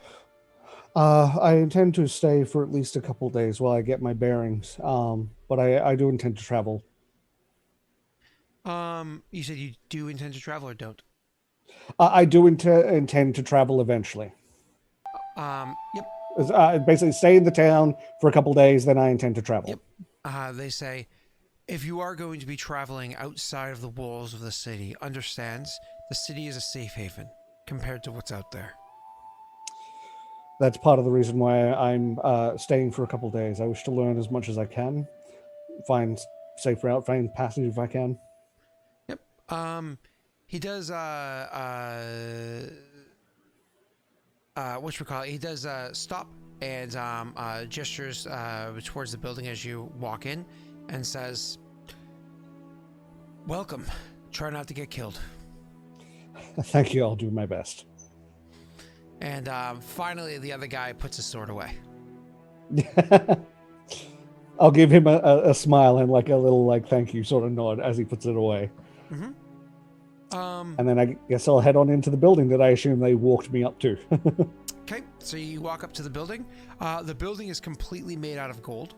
I intend to stay for at least a couple days while I get my bearings. But I do intend to travel. You said you do intend to travel or don't? I do intend to travel eventually. Yep. Basically, stay in the town for a couple days, then I intend to travel. Yep. They say, if you are going to be traveling outside of the walls of the city, understands the city is a safe haven compared to what's out there. That's part of the reason why I'm staying for a couple days. I wish to learn as much as I can, find safe route, find passage if I can. Yep. He does. Whatchamacallit, he does stop and gestures towards the building as you walk in and says, welcome. Try not to get killed. Thank you. I'll do my best. And finally, the other guy puts his sword away. I'll give him a smile and like a little like thank you sort of nod as he puts it away. Mm-hmm. And then I guess I'll head on into the building that I assume they walked me up to. Okay, so you walk up to the building. The building is completely made out of gold.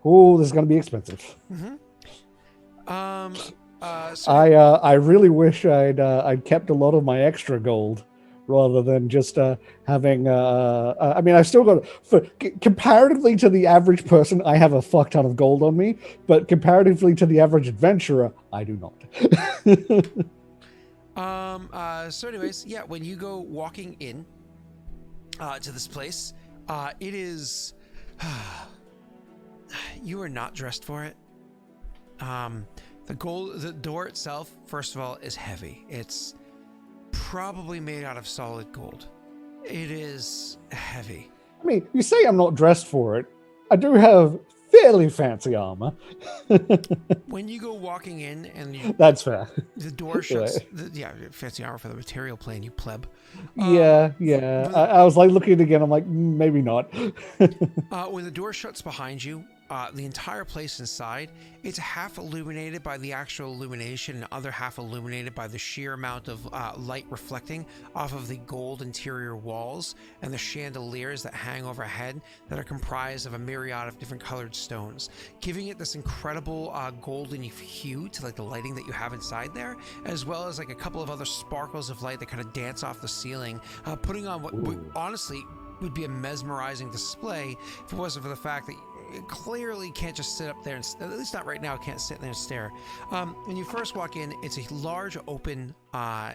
Oh, this is going to be expensive. Mm-hmm. I really wish I'd kept a lot of my extra gold rather than just having. I mean, I've still got comparatively to the average person, I have a fuck ton of gold on me, but comparatively to the average adventurer, I do not. So anyways, yeah, when you go walking in to this place, it is you are not dressed for it. The door itself, first of all, is heavy. It's probably made out of solid gold. It is heavy. I mean, you say I'm not dressed for it. I do have fairly fancy armor. When you go walking in and that's fair. The door shuts. Fancy armor for the material plane, you pleb. Yeah. I was like looking again. I'm like, maybe not. When the door shuts behind you, the entire place inside, it's half illuminated by the actual illumination and other half illuminated by the sheer amount of light reflecting off of the gold interior walls and the chandeliers that hang overhead that are comprised of a myriad of different colored stones, giving it this incredible golden hue to like the lighting that you have inside there, as well as like a couple of other sparkles of light that kind of dance off the ceiling, putting on what honestly would be a mesmerizing display if it wasn't for the fact that you clearly can't just sit up there and at least not right now can't sit there and stare. When you first walk in, it's a large open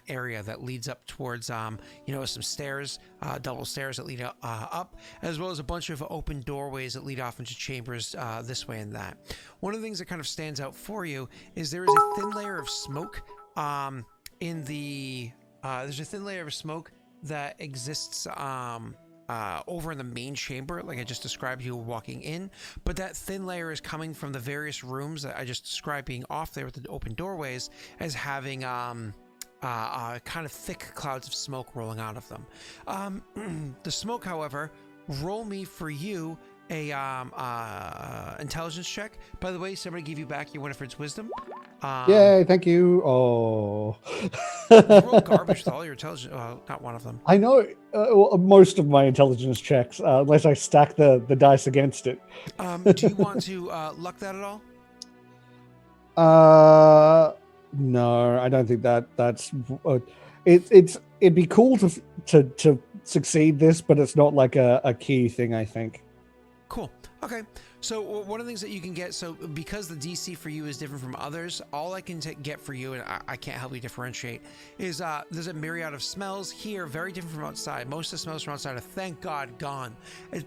area that leads up towards some stairs, double stairs that lead up, as well as a bunch of open doorways that lead off into chambers this way and that. One of the things that kind of stands out for you is there is a thin layer of smoke there's a thin layer of smoke that exists over in the main chamber, like I just described you walking in, but that thin layer is coming from the various rooms that I just described being off there with the open doorways as having kind of thick clouds of smoke rolling out of them. The smoke, however, roll me for you a intelligence check. By the way, somebody gave you back your Winifred's wisdom. Yay, thank you. Oh. You roll garbage with all your intelligence. Not one of them. I know most of my intelligence checks, unless I stack the dice against it. Do you want to luck that at all? No, I don't think that's. It'd be cool to succeed this, but it's not like a key thing, I think. Cool. Okay. So one of the things that you can get, so because the DC for you is different from others, all I can get for you, and I can't help you differentiate, is there's a myriad of smells here, very different from outside. Most of the smells from outside are, thank God, gone.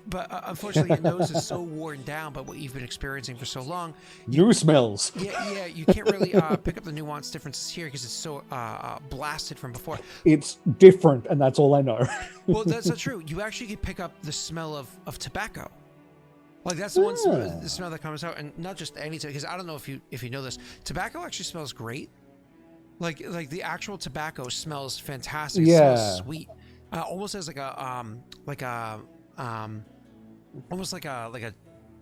But unfortunately, your nose is so worn down by what you've been experiencing for so long. New smells. Yeah, you can't really pick up the nuanced differences here because it's so blasted from before. It's different, and that's all I know. Well, that's not true. You actually can pick up the smell of tobacco. Like that's the one the smell that comes out, and not just any, because I don't know if you know this, tobacco actually smells great. Like the actual tobacco smells fantastic. It smells sweet. Almost as like a almost like a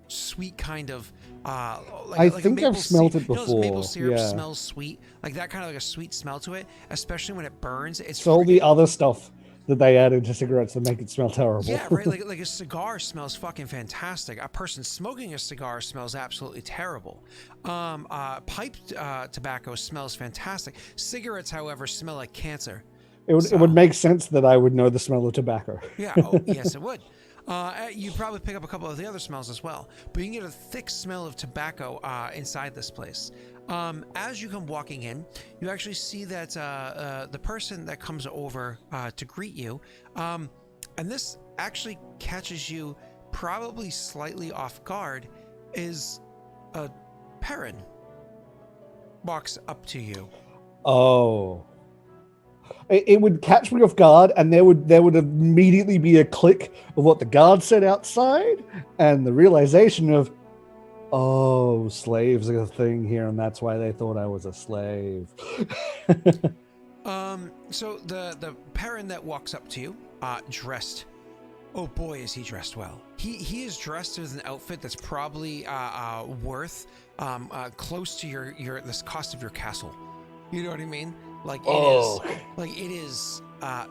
sweet kind of I think I've smelled it before. Maple syrup yeah. smells sweet, like that kind of like a sweet smell to it, especially when it burns. It's So all the other stuff that they add into cigarettes that make it smell terrible. yeah, right. Like a cigar smells fucking fantastic. A person smoking a cigar smells absolutely terrible. Pipe tobacco smells fantastic. Cigarettes, however, smell like cancer. It would make sense that I would know the smell of tobacco. Yeah. Oh, yes, it would. You probably pick up a couple of the other smells as well, but you can get a thick smell of tobacco inside this place. As you come walking in, you actually see that the person that comes over to greet you, and this actually catches you probably slightly off guard, is a Perrin walks up to you. Oh. It would catch me off guard, and there would immediately be a click of what the guard said outside, and the realization of, oh, slaves are a thing here, and that's why they thought I was a slave. So the Perrin that walks up to you, dressed. Oh boy, is he dressed well. He is dressed with an outfit that's probably worth close to this cost of your castle. You know what I mean? Like it is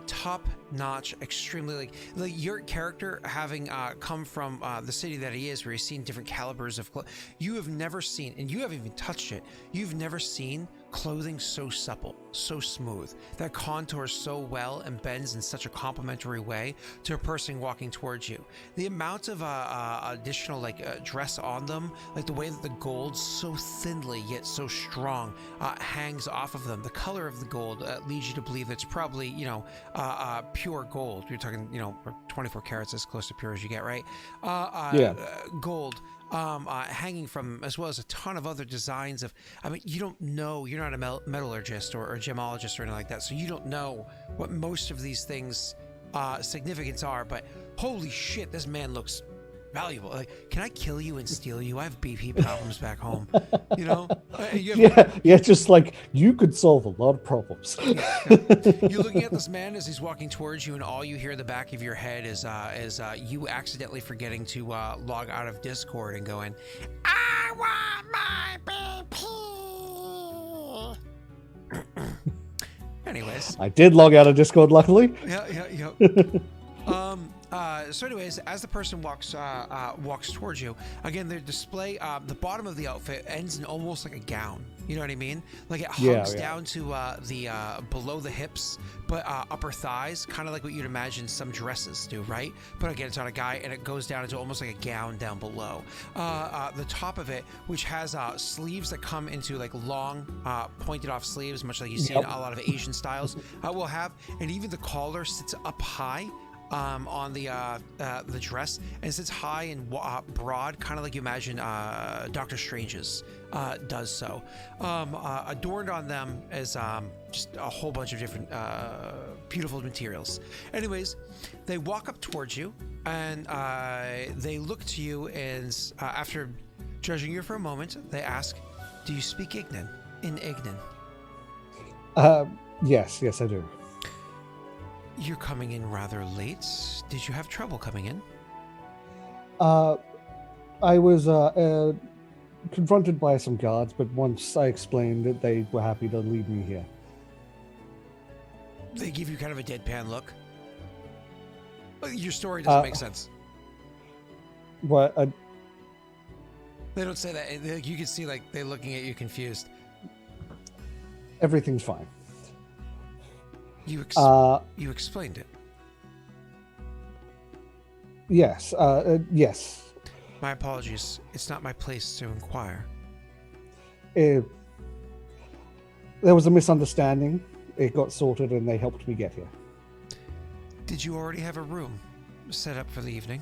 top notch, extremely like your character having come from the city that he is, where he's seen different calibers of clothes. You have never seen, and you haven't even touched it. You've never seen clothing so supple, so smooth, that contours so well and bends in such a complimentary way to a person walking towards you. The amount of additional dress on them, like the way that the gold so thinly yet so strong hangs off of them. The color of the gold leads you to believe it's probably pure gold. You're talking 24 carats, as close to pure as you get, right? Gold. Hanging from, as well as a ton of other designs of, you don't know, you're not a metallurgist or a gemologist or anything like that, so you don't know what most of these things significance are, but holy shit, this man looks valuable. Like, can I kill you and steal you? I have BP problems back home. Just like you could solve a lot of problems. You're looking at this man as he's walking towards you, and all you hear in the back of your head is you accidentally forgetting to log out of Discord and going, I want my BP. Anyways, I did log out of Discord, luckily. Yeah. So anyways, as the person walks towards you, again, their display, the bottom of the outfit ends in almost like a gown. You know what I mean? Like it hugs down to the below the hips, but upper thighs, kind of like what you'd imagine some dresses do, right? But again, it's on a guy, and it goes down into almost like a gown down below. The top of it, which has sleeves that come into like long, pointed off sleeves, much like you see in a lot of Asian styles, will have, and even the collar sits up high. On the dress, and it sits high and broad, kind of like you imagine Doctor Strange's does so. Adorned on them is just a whole bunch of different beautiful materials. Anyways, they walk up towards you, and they look to you, and after judging you for a moment, they ask, "Do you speak Ignan?" In Ignan. Yes, I do. You're coming in rather late. Did you have trouble coming in? I was confronted by some guards, but once I explained it, they were happy to leave me here. They give you kind of a deadpan look. Your story doesn't make sense. What? They don't say that. You can see like they're looking at you confused. Everything's fine. You explained it. Yes. Yes. My apologies. It's not my place to inquire. There was a misunderstanding. It got sorted, and they helped me get here. Did you already have a room set up for the evening?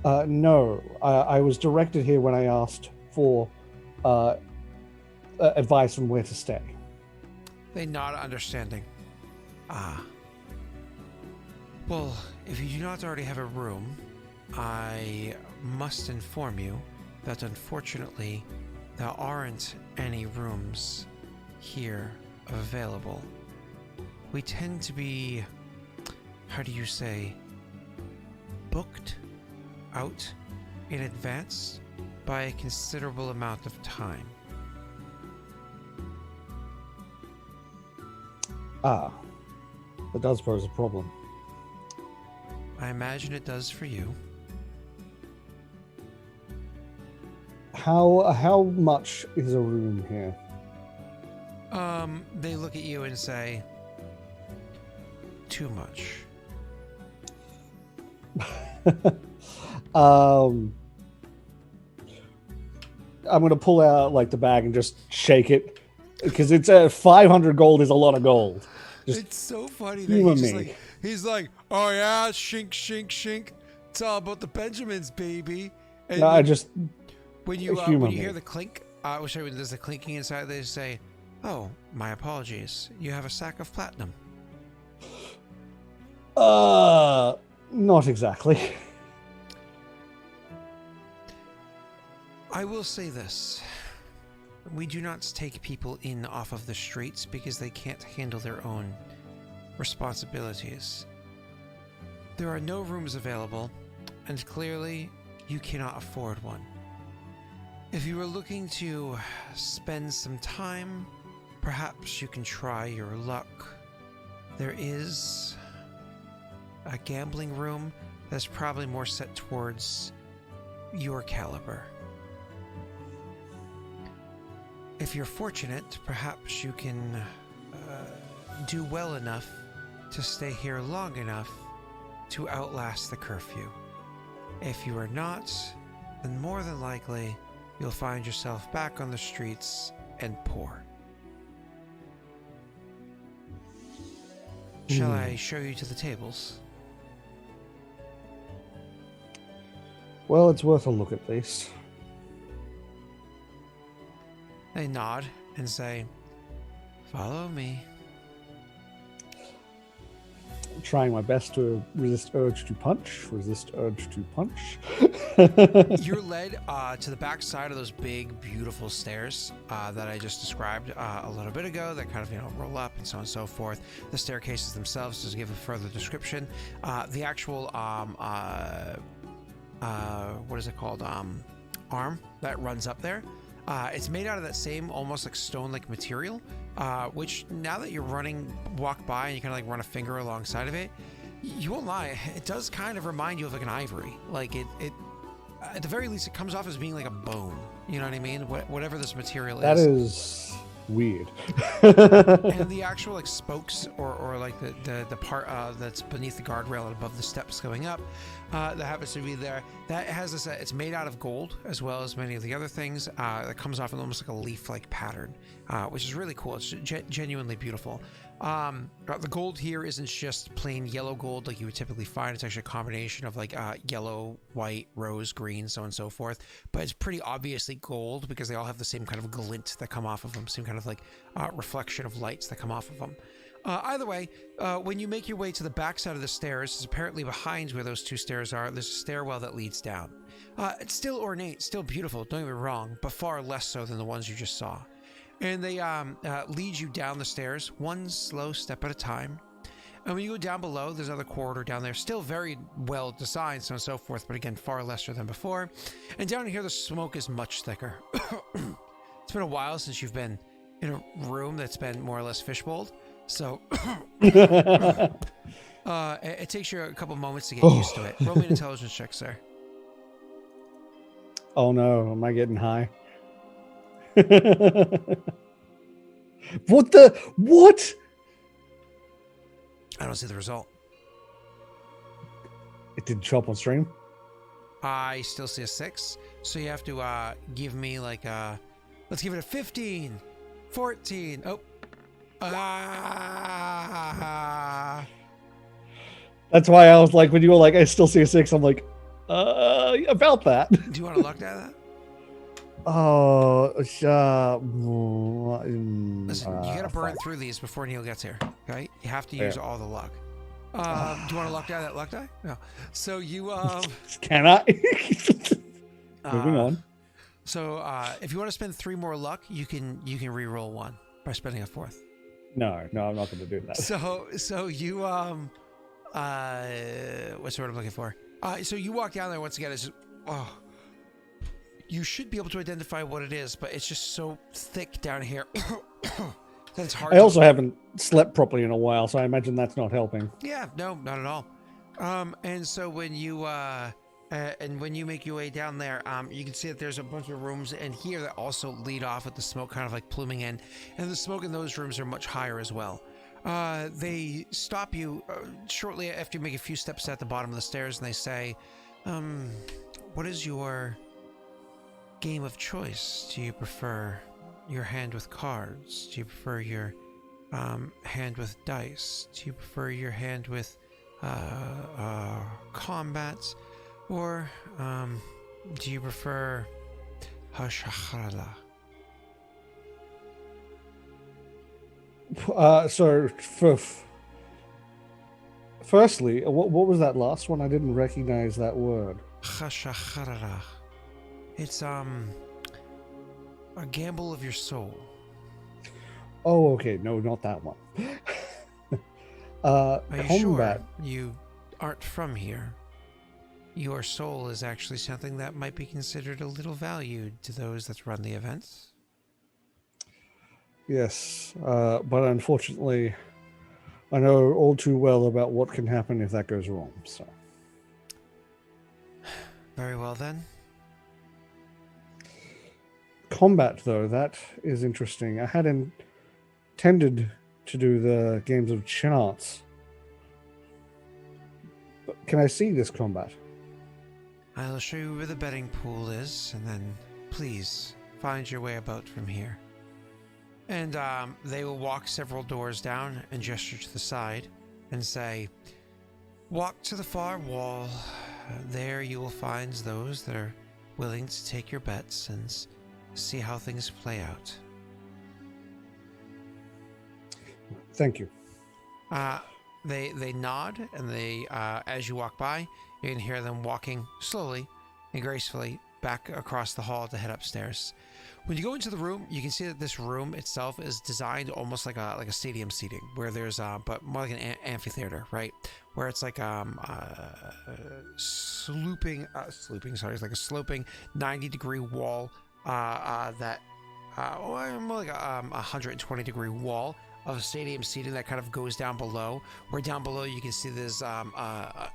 No. I was directed here when I asked for advice on where to stay. They nod understanding. Well, if you do not already have a room, I must inform you that unfortunately there aren't any rooms here available. We tend to be, how do you say, booked out in advance by a considerable amount of time. Ah, that does pose a problem. I imagine it does for you. How much is a room here? They look at you and say, too much. I'm gonna pull out like the bag and just shake it because it's 500 gold is a lot of gold. Just it's so funny humor that me. he's like, oh yeah, shink, shink, shink. It's all about the Benjamins, baby. And No, I just when you humor me. hear the clink, when there's the clinking inside, they say, oh, my apologies. You have a sack of platinum. not exactly. I will say this. We do not take people in off of the streets because they can't handle their own responsibilities. There are no rooms available, and clearly you cannot afford one. If you are looking to spend some time, perhaps you can try your luck. There is a gambling room that's probably more set towards your caliber. If you're fortunate, perhaps you can do well enough to stay here long enough to outlast the curfew. If you are not, then more than likely you'll find yourself back on the streets and poor. Shall I show you to the tables? Well, it's worth a look at least. They nod and say, follow me. I'm trying my best to resist urge to punch. You're led to the back side of those big, beautiful stairs that I just described a little bit ago that kind of, roll up and so on and so forth. The staircases themselves, just to give a further description, the actual, what is it called? Arm that runs up there. It's made out of that same almost like stone-like material, which now that you're walk by and you kind of like run a finger alongside of it, you won't lie, it does kind of remind you of like an ivory. Like it at the very least, it comes off as being like a bone. You know what I mean? Whatever this material is. That is weird. And the actual like spokes or like the part that's beneath the guardrail and above the steps going up, that happens to be there. That has this. It's made out of gold as well as many of the other things. That comes off in almost like a leaf-like pattern, which is really cool. It's genuinely beautiful. The gold here isn't just plain yellow gold like you would typically find. It's actually a combination of like yellow, white, rose, green, so on and so forth. But it's pretty obviously gold because they all have the same kind of glint that come off of them, same kind of like reflection of lights that come off of them. Either way, when you make your way to the back side of the stairs, it's apparently behind where those two stairs are, there's a stairwell that leads down. It's still ornate, still beautiful, don't get me wrong, but far less so than the ones you just saw. And they lead you down the stairs, one slow step at a time. And when you go down below, there's another corridor down there, still very well designed, so on and so forth, but again, far lesser than before. And down here, the smoke is much thicker. It's been a while since you've been in a room that's been more or less fishbowled, so it takes you a couple moments to get used to it. Roll me an intelligence check, sir. Oh no, am I getting high? What? I don't see the result. It didn't show up on stream? I still see a 6, so you have to give me like let's give it a 15, 14. Oh. That's why I was like, when you were like, I still see a 6, I'm like, about that. Do you want to look at that? Listen, you gotta burn through these before Neil gets here. Okay, you have to use all the luck. Do you want to luck die that luck die? No. So you can I? Moving on. So if you want to spend 3 more luck, you can re-roll 1 by spending a 4th. No, I'm not going to do that. So you what's the word I'm looking for? So you walk down there once again. It's just, oh, you should be able to identify what it is, but it's just so thick down here that it's hard. I also haven't slept properly in a while, so I imagine that's not helping. Yeah, no, not at all. And so when you make your way down there, you can see that there's a bunch of rooms in here that also lead off with the smoke kind of like pluming in, and the smoke in those rooms are much higher as well. They stop you shortly after you make a few steps at the bottom of the stairs, and they say, what is your game of choice? Do you prefer your hand with cards? Do you prefer your hand with dice? Do you prefer your hand with combats? Or do you prefer Hashakhala? So, firstly, what was that last one? I didn't recognize that word. Hashakhala. It's a gamble of your soul. Oh, okay. No, not that one. Are you combat. sure you aren't from here? Your soul is actually something that might be considered a little valued to those that run the events. Yes, but unfortunately, I know all too well about what can happen if that goes wrong. So, very well then. Combat, though, that is interesting. I had intended to do the games of chance. But can I see this combat? I'll show you where the betting pool is, and then please find your way about from here. And they will walk several doors down and gesture to the side and say, walk to the far wall. There you will find those that are willing to take your bets and see how things play out. Thank you. They nod, and they as you walk by, you can hear them walking slowly and gracefully back across the hall to head upstairs. When you go into the room, you can see that this room itself is designed almost like a stadium seating, where there's but more like an amphitheater, right? Where it's like sloping, it's like a sloping 90-degree wall that more like a 120-degree wall of stadium seating that kind of goes down below, where down below you can see there's an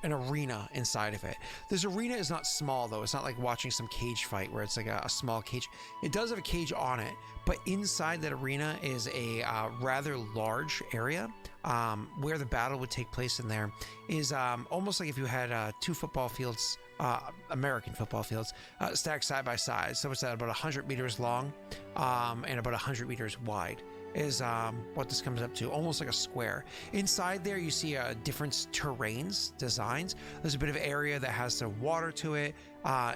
arena inside of it. This arena is not small, though. It's not like watching some cage fight where it's like a small cage. It does have a cage on it, but inside that arena is a rather large area where the battle would take place. In there is almost like if you had two football fields, American football fields, stacked side by side. So it's at about 100 meters long and about 100 meters wide. Is what this comes up to, almost like a square. Inside there you see different terrains, designs. There's a bit of area that has some water to it,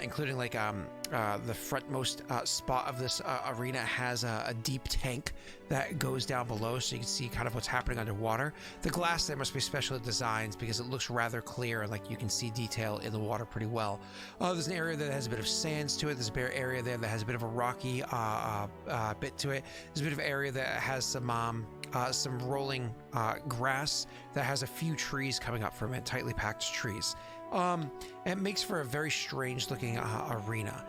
including like the frontmost spot of this arena has a deep tank that goes down below, so you can see kind of what's happening underwater. The glass there must be specially designed because it looks rather clear and like you can see detail in the water pretty well. There's an area that has a bit of sands to it. There's a bit of area there that has a bit of a rocky bit to it. There's a bit of area that has some rolling grass that has a few trees coming up from it, tightly packed trees. It makes for a very strange looking arena.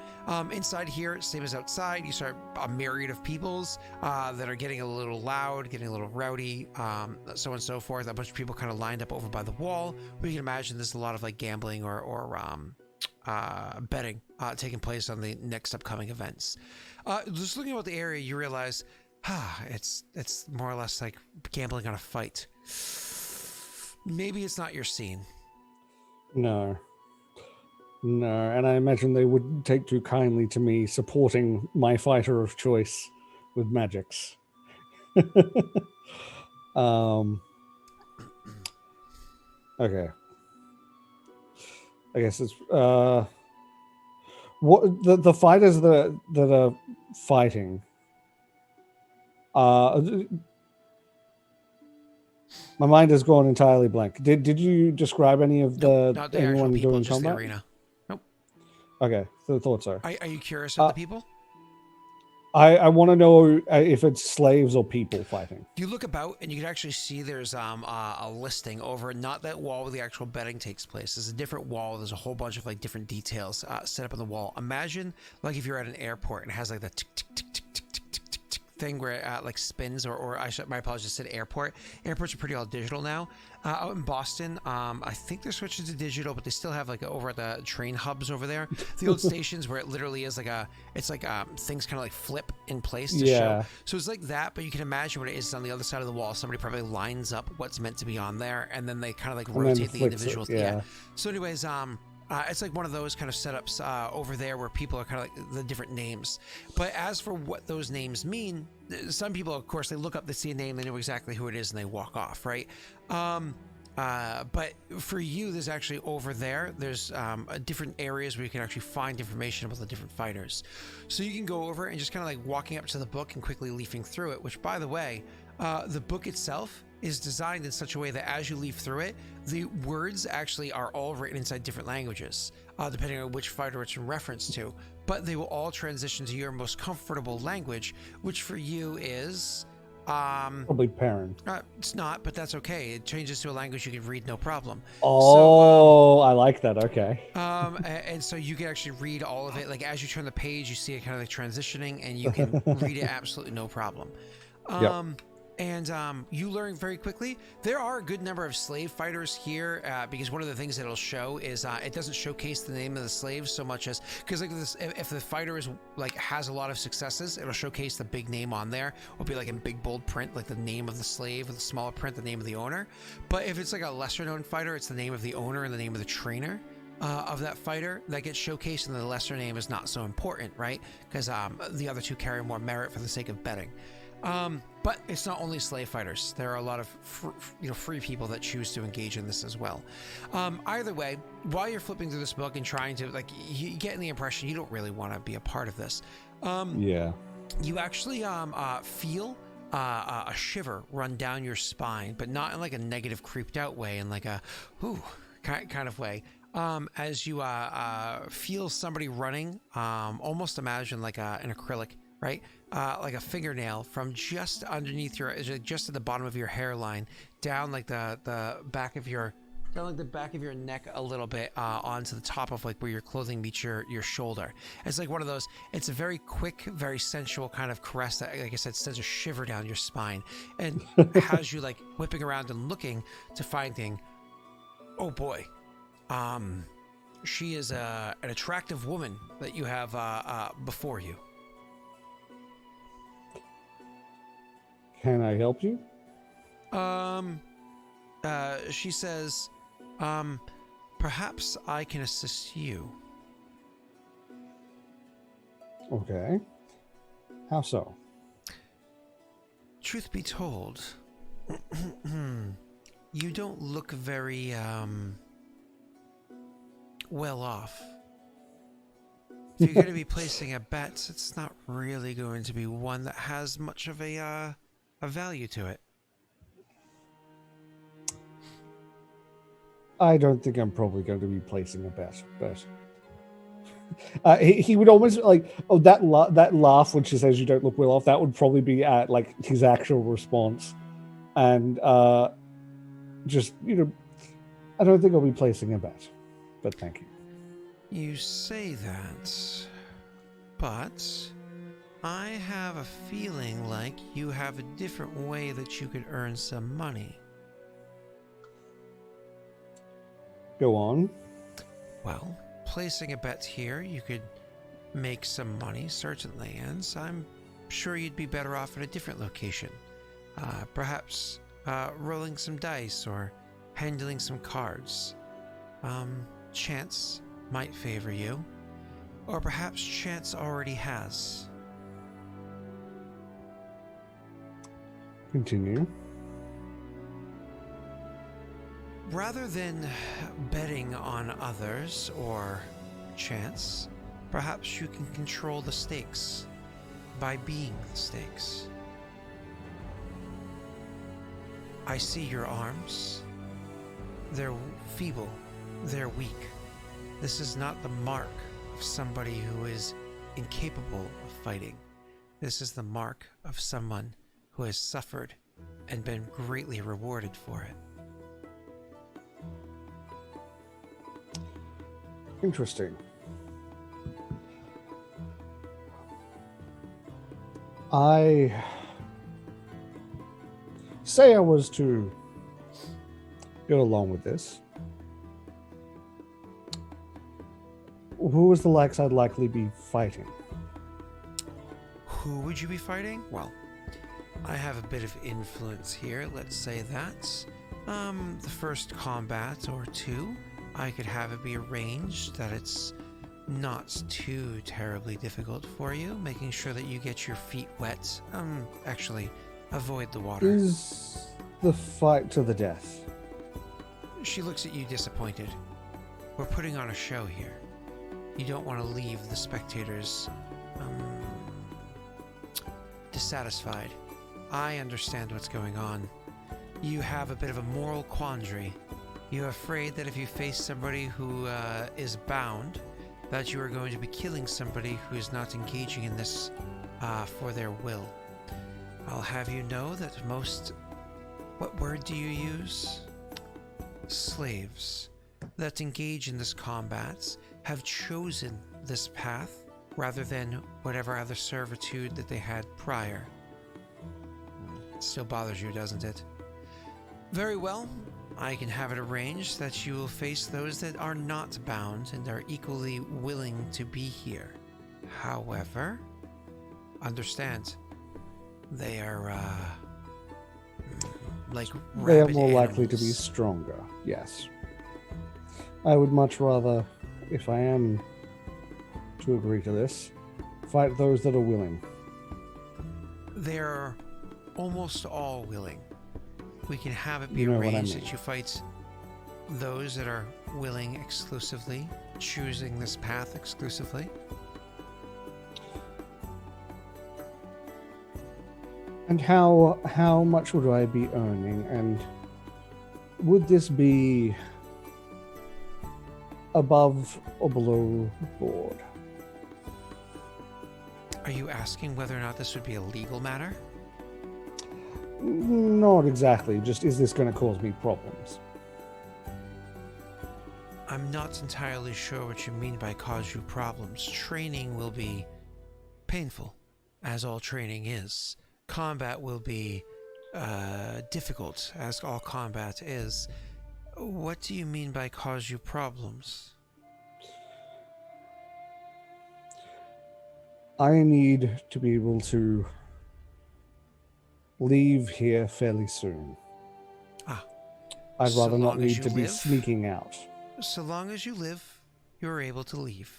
Inside here, same as outside, you start a myriad of peoples that are getting a little loud, getting a little rowdy, so on and so forth. A bunch of people kind of lined up over by the wall. We can imagine there's a lot of like gambling or betting taking place on the next upcoming events. Just looking about the area, you realize it's more or less like gambling on a fight. Maybe it's not your scene. No, and I imagine they wouldn't take too kindly to me supporting my fighter of choice with magics. Okay. I guess it's what the fighters that are fighting. My mind has gone entirely blank. Did you describe any of not the anyone actual people, doing just combat? the arena. Nope. Okay, so thought so. Are you curious of the people? I want to know if it's slaves or people fighting. You look about and you can actually see there's a listing over not that wall where the actual betting takes place. There's a different wall. There's a whole bunch of like different details set up on the wall. Imagine like if you're at an airport and it has like the tick tick tick tick tick tick tick tick tick thing where it like spins, or my apologies, I said airport. Airports are pretty all digital now. Out in Boston, I think they're switching to digital, but they still have like over at the train hubs over there, the old stations where it literally is like things kind of like flip in place to show. So it's like that, but you can imagine what it is on the other side of the wall. Somebody probably lines up what's meant to be on there, and then they kind of like rotate the individuals. Yeah. So anyways, it's like one of those kind of setups over there where people are kind of like the different names. But as for what those names mean, some people, of course, they look up, they see a name, they know exactly who it is, and they walk off, right? But for you, there's actually over there, there's different areas where you can actually find information about the different fighters. So you can go over and just kind of like walking up to the book and quickly leafing through it, which, by the way, the book itself is designed in such a way that as you leaf through it, the words actually are all written inside different languages, depending on which fighter it's in reference to. But they will all transition to your most comfortable language, which for you is... probably Perrin. It's not, but that's okay. It changes to a language you can read, no problem. Oh, so, I like that. Okay. And so you can actually read all of it. Like as you turn the page, you see it kind of like transitioning, and you can read it absolutely no problem. And you learn very quickly. There are a good number of slave fighters here because one of the things that it'll show is it doesn't showcase the name of the slaves so much as because like this, if the fighter is like has a lot of successes, it'll showcase the big name on there. It'll be like in big bold print, like the name of the slave, with the smaller print, the name of the owner. But if it's like a lesser known fighter, it's the name of the owner and the name of the trainer of that fighter that gets showcased, and the lesser name is not so important, right? Because the other two carry more merit for the sake of betting. But it's not only slave fighters. There are a lot of free people that choose to engage in this as well. Either way, while you're flipping through this book and trying to you get the impression you don't really want to be a part of this. You actually feel a shiver run down your spine, but not in like a negative, creeped out way, in like a kind of way. As you feel somebody running, almost imagine like an acrylic, right? Like a fingernail from just underneath just at the bottom of your hairline, down like the back of your, down like the back of your neck a little bit, onto the top of like where your clothing meets your shoulder. It's like one of those. It's a very quick, very sensual kind of caress that, like I said, sends a shiver down your spine, and has you like whipping around and looking to finding. Oh boy, she is an attractive woman that you have before you. Can I help you? She says, perhaps I can assist you. Okay. How so? Truth be told, you don't look very, well off. If you're going to be placing a bet, it's not really going to be one that has much of a value to it. I don't think I'm probably going to be placing a bet, but he would almost like that laugh when she says you don't look well off. That would probably be at like his actual response, and just I don't think I'll be placing a bet, but thank you. You say that, but I have a feeling like you have a different way that you could earn some money. Go on. Well, placing a bet here, you could make some money, certainly, and I'm sure you'd be better off in a different location. Perhaps rolling some dice or handling some cards. Chance might favor you, or perhaps chance already has. Continue. Rather than betting on others or chance, perhaps you can control the stakes by being the stakes. I see your arms. They're feeble. They're weak. This is not the mark of somebody who is incapable of fighting. This is the mark of someone who has suffered and been greatly rewarded for it. Interesting. I say I was to go along with this. Who is the likes I'd likely be fighting? Who would you be fighting? Well, I have a bit of influence here, let's say that. The first combat or two, I could have it be arranged that it's not too terribly difficult for you, making sure that you get your feet wet. Actually, avoid the water. Is the fight to the death? She looks at you disappointed. We're putting on a show here. You don't want to leave the spectators dissatisfied. I understand what's going on. You have a bit of a moral quandary. You're afraid that if you face somebody who is bound, that you are going to be killing somebody who is not engaging in this for their will. I'll have you know that most... What word do you use? Slaves that engage in this combat have chosen this path rather than whatever other servitude that they had prior. It still bothers you, doesn't it? Very well. I can have it arranged that you will face those that are not bound and are equally willing to be here. However, understand, they are, like They are rabid more likely to be animals. stronger, yes. I would much rather, if I am to agree to this, fight those that are willing. They're almost all willing. We can have it be You know what I arranged mean. that you fight those that are willing exclusively, choosing this path exclusively. And how much would I be earning? And would this be above or below board? Are you asking whether or not this would be a legal matter? Not exactly. Just, is this going to cause me problems? I'm not entirely sure what you mean by cause you problems. Training will be painful, as all training is. Combat will be difficult, as all combat is. What do you mean by cause you problems? I need to be able to leave here fairly soon. Ah, I'd so rather not long as need you to be live? sneaking out. So long as you live, you're able to leave.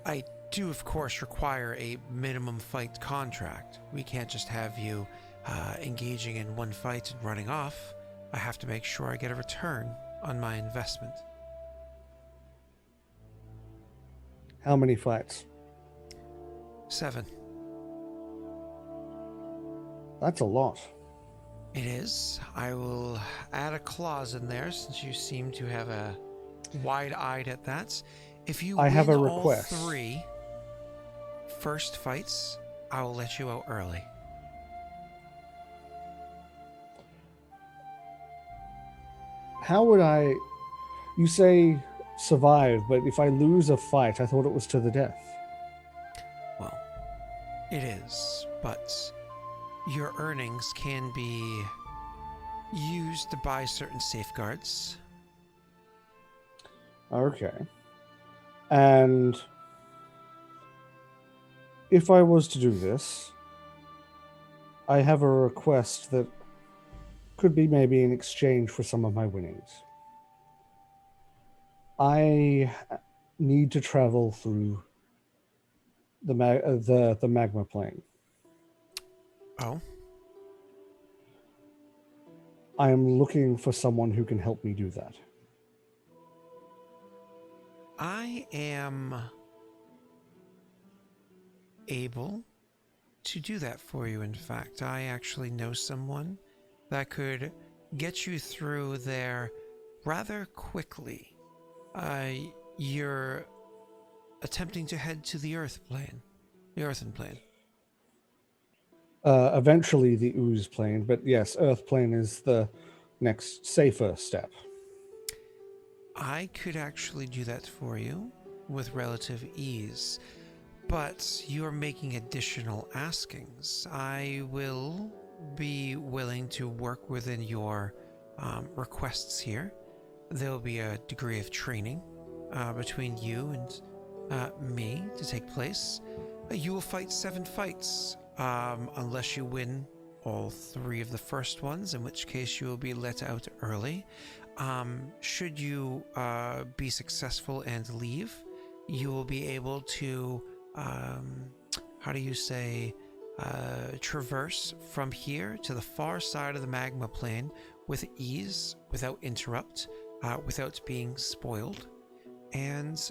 I do, of course, require a minimum fight contract. We can't just have you engaging in one fight and running off. I have to make sure I get a return on my investment. How many fights? 7. That's a lot. It is. I will add a clause in there since you seem to have a wide-eyed at that. If you I win have a all request. 3 first fights, I will let you out early. How would I... You say survive, but if I lose a fight, I thought it was to the death. Well, it is, but your earnings can be used to buy certain safeguards. Okay. And if I was to do this, I have a request that could be maybe in exchange for some of my winnings. I need to travel through the magma plane. Oh, I am looking for someone who can help me do that. I am able to do that for you. In fact, I actually know someone that could get you through there rather quickly. Your attempting to head to the Earth plane, the Earthen plane. Eventually the ooze plane, but yes, Earth plane is the next safer step. I could actually do that for you with relative ease, but you are making additional askings. I will be willing to work within your requests here. There will be a degree of training between you and me to take place. You will fight 7 fights unless you win all 3 of the first ones, in which case you will be let out early. Should you be successful and leave, you will be able to, traverse from here to the far side of the magma plane with ease, without interrupt, without being spoiled. And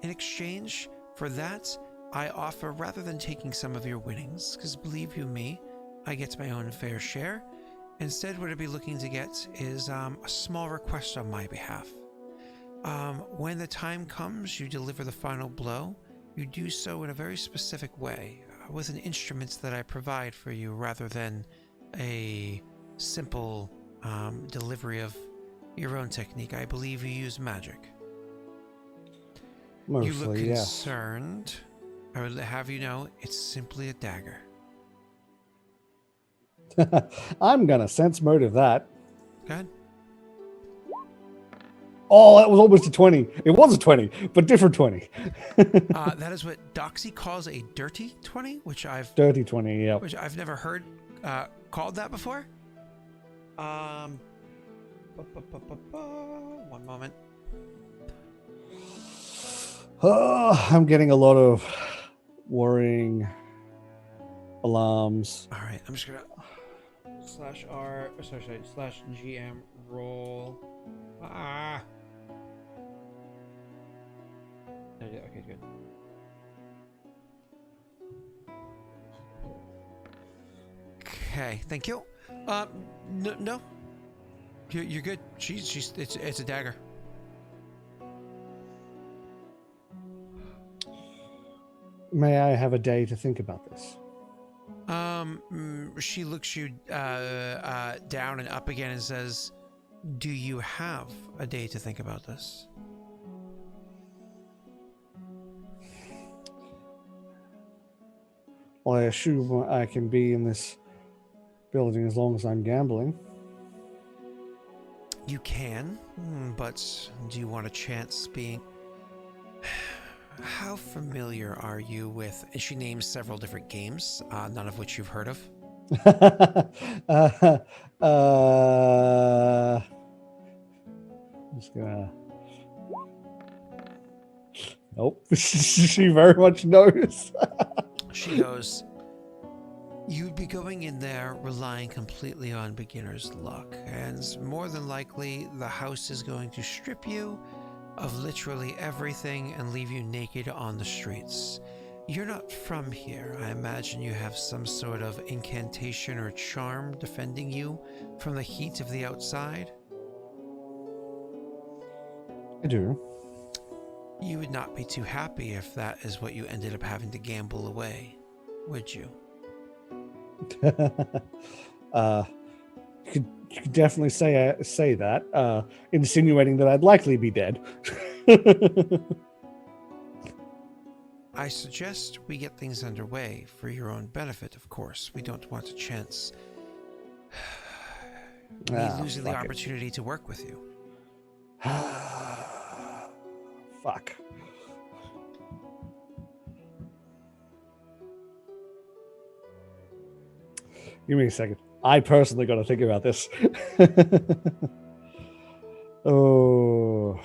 in exchange for that, I offer, rather than taking some of your winnings, because believe you me, I get my own fair share, instead what I'd be looking to get is a small request on my behalf. When the time comes, you deliver the final blow. You do so in a very specific way, with an instrument that I provide for you, rather than a simple delivery of your own technique. I believe you use magic. Mostly, you look yes. concerned. I would have you know, it's simply a dagger. I'm gonna sense motive that. Go ahead. Oh, that was almost a 20. It was a 20, but different 20. That is what Doxy calls a dirty 20, which I've Dirty 20, yeah. which I've never heard called that before. One moment. I'm getting a lot of worrying alarms. All right, I'm just gonna /GM roll. Okay, good. Okay, thank you. No, you're good. It's a dagger. May I have a day to think about this? She looks you down and up again and says, "Do you have a day to think about this?" Well, I assume I can be in this building as long as I'm gambling. You can, but do you want a chance being... How familiar are you with... And she names several different games, none of which you've heard of. I'm just gonna... Nope. She very much knows. She goes, "You'd be going in there relying completely on beginner's luck, and more than likely the house is going to strip you of literally everything and leave you naked on the streets. You're not from here. I imagine you have some sort of incantation or charm defending you from the heat of the outside." I do. You would not be too happy if that is what you ended up having to gamble away, would you? You could definitely say that, insinuating that I'd likely be dead. I suggest we get things underway for your own benefit, of course. We don't want a chance me losing the opportunity to work with you. Fuck. Give me a second. I personally got to think about this. Oh.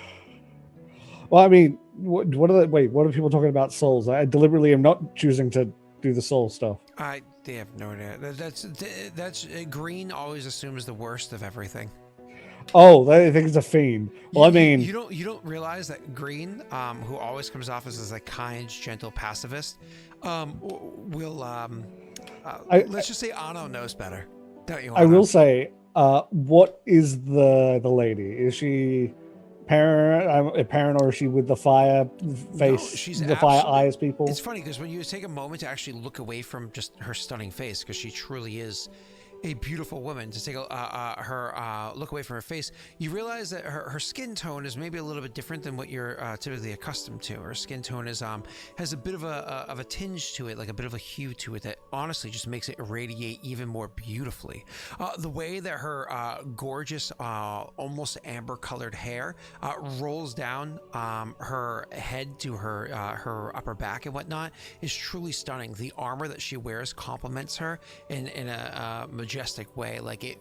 Well, I mean, what are people talking about souls? I deliberately am not choosing to do the soul stuff. They have no idea. That's green always assumes the worst of everything. Oh, they think it's a fiend. Well, you don't realize that green, who always comes off as a kind, gentle pacifist, let's just say Anno knows better. Don't you? I will say, what is the lady? Is she parent, or is she with the fire face, No, she's the fire absolutely. eyes people? It's funny because when you take a moment to actually look away from just her stunning face, because she truly is a beautiful woman, to take her look away from her face, you realize that her skin tone is maybe a little bit different than what you're typically accustomed to. Her skin tone is has a bit of a tinge to it, like a bit of a hue to it, that honestly just makes it irradiate even more beautifully. The way that her gorgeous, almost amber colored hair rolls down her head to her upper back and whatnot is truly stunning. The armor that she wears complements her in a majestic way. Like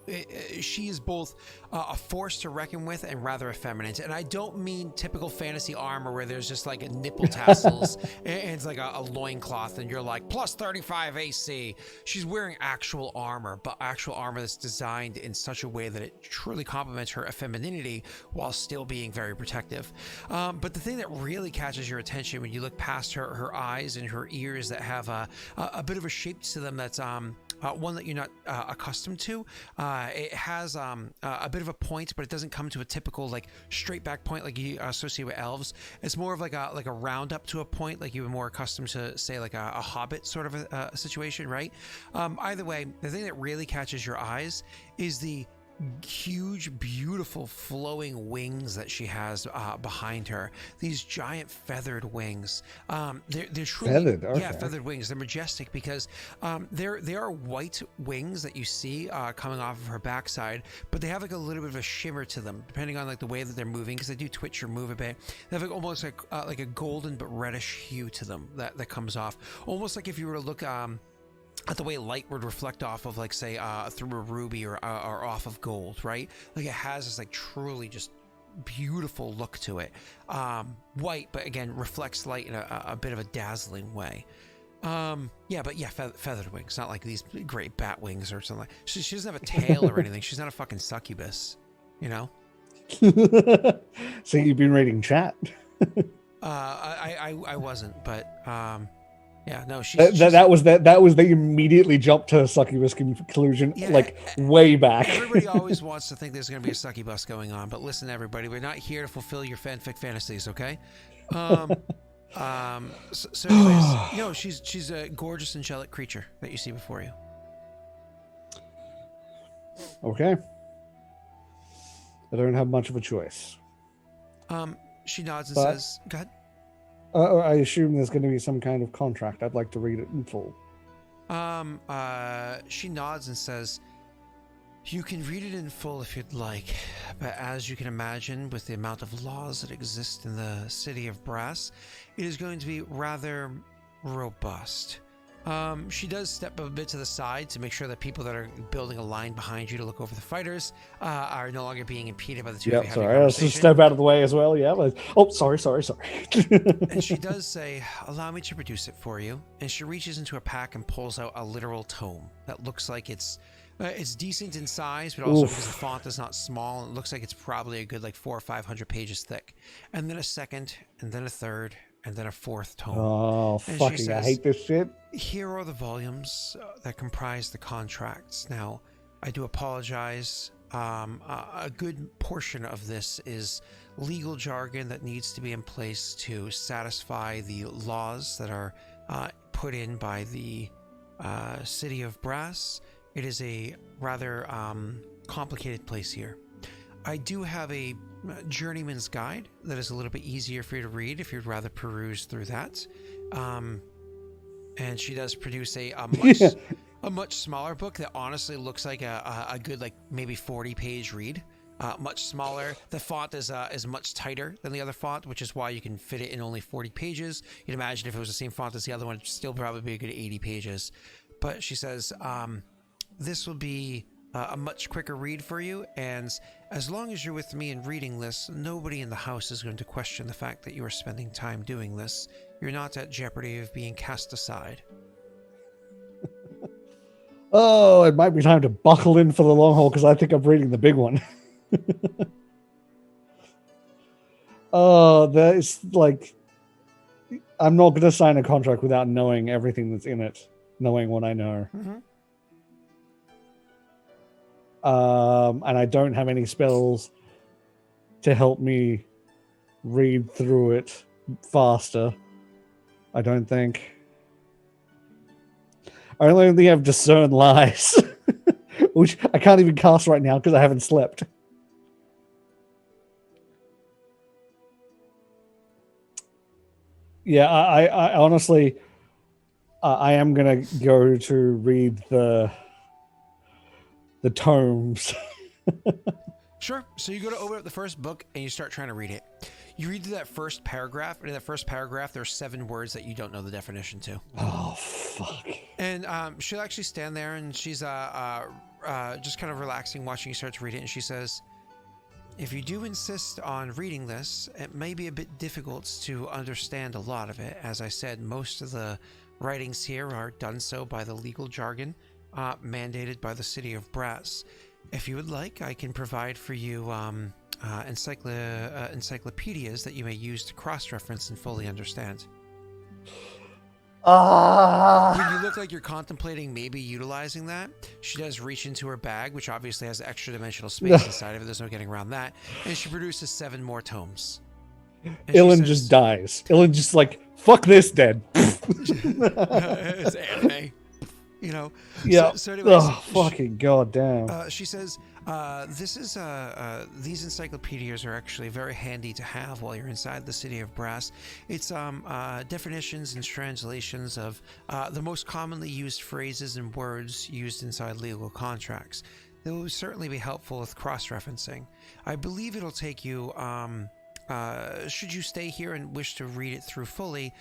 she is both a force to reckon with and rather effeminate. And I don't mean typical fantasy armor where there's just like a nipple tassels and it's like a loincloth and you're like plus 35 AC. She's wearing actual armor, but actual armor that's designed in such a way that it truly complements her femininity while still being very protective. But the thing that really catches your attention when you look past her eyes and her ears that have a bit of a shape to them that's one that you're not accustomed to. It has a bit of a point, but it doesn't come to a typical like straight back point like you associate with elves. It's more of like a round up to a point, like you were more accustomed to, say, like a hobbit sort of a situation, right? Either way, the thing that really catches your eyes is the huge, beautiful, flowing wings that she has behind her. These giant feathered wings. They're truly Feathered, okay. Yeah, feathered wings. They're majestic because they are white wings that you see coming off of her backside, but they have like a little bit of a shimmer to them, depending on like the way that they're moving, because they do twitch or move a bit. They have like almost like a golden but reddish hue to them that comes off, almost like if you were to look at the way light would reflect off of, like, say, through a ruby or off of gold, right? Like, it has this, like, truly just beautiful look to it. White, but again, reflects light in a bit of a dazzling way. Feathered wings, not like these great bat wings or something. She doesn't have a tail or anything. She's not a fucking succubus, you know? So you've been reading chat? I wasn't, but... yeah, no, that was they immediately jumped to a succubus conclusion, yeah, like way back. Everybody always wants to think there's going to be a succubus going on, but listen, everybody, we're not here to fulfill your fanfic fantasies, okay? So anyways, she's a gorgeous angelic creature that you see before you. Okay. I don't have much of a choice. She nods and says, "Go ahead." I assume there's going to be some kind of contract. I'd like to read it in full. She nods and says, "You can read it in full if you'd like, but as you can imagine, with the amount of laws that exist in the city of Brass, it is going to be rather robust." She does step a bit to the side to make sure that people that are building a line behind you to look over the fighters are no longer being impeded by the two of you having a conversation. Let's just step out of the way as well. Yeah. Sorry. And she does say, "Allow me to produce it for you." And she reaches into her pack and pulls out a literal tome that looks like it's decent in size, but also because the font is not small, it looks like it's probably a good like 400 or 500 pages thick. And then a second, and then a third, and then a fourth tome. Oh, and fucking, says, I hate this shit. "Here are the volumes that comprise the contracts. Now, I do apologize. A good portion of this is legal jargon that needs to be in place to satisfy the laws that are put in by the city of Brass. It is a rather complicated place here. I do have a journeyman's guide that is a little bit easier for you to read if you'd rather peruse through that." And she does produce a much smaller book that honestly looks like a good, like, maybe 40-page read. Much smaller. The font is much tighter than the other font, which is why you can fit it in only 40 pages. You'd imagine if it was the same font as the other one, it'd still probably be a good 80 pages. But she says, "This will be a much quicker read for you, and as long as you're with me in reading this, nobody in the house is going to question the fact that you are spending time doing this. You're not at jeopardy of being cast aside." Oh, it might be time to buckle in for the long haul, because I think I'm reading the big one. Oh, that is like, I'm not going to sign a contract without knowing everything that's in it, knowing what I know. Mm-hmm. And I don't have any spells to help me read through it faster. I don't think. I only have discern lies, which I can't even cast right now because I haven't slept. Yeah, I honestly, I am gonna go to read the tomes. Sure. So you go to open up the first book and you start trying to read it. You read through that first paragraph, and in that first paragraph, there's 7 words that you don't know the definition to. Oh fuck! And she'll actually stand there, and she's just kind of relaxing, watching you start to read it, and she says, "If you do insist on reading this, it may be a bit difficult to understand a lot of it. As I said, most of the writings here are done so by the legal jargon mandated by the city of Brass. If you would like, I can provide for you encyclopedias that you may use to cross-reference and fully understand." When you look like you're contemplating maybe utilizing that, she does reach into her bag, which obviously has extra dimensional space inside of it. There's no getting around that. And she produces 7 more tomes. Ilen just dies. Ilen just like, fuck this, dead. It's anime. You know? Yeah. So anyways, fucking goddamn. she says, these encyclopedias are actually very handy to have while you're inside the city of Brass. It's definitions and translations of the most commonly used phrases and words used inside legal contracts. They will certainly be helpful with cross-referencing. I believe it'll take you, should you stay here and wish to read it through fully,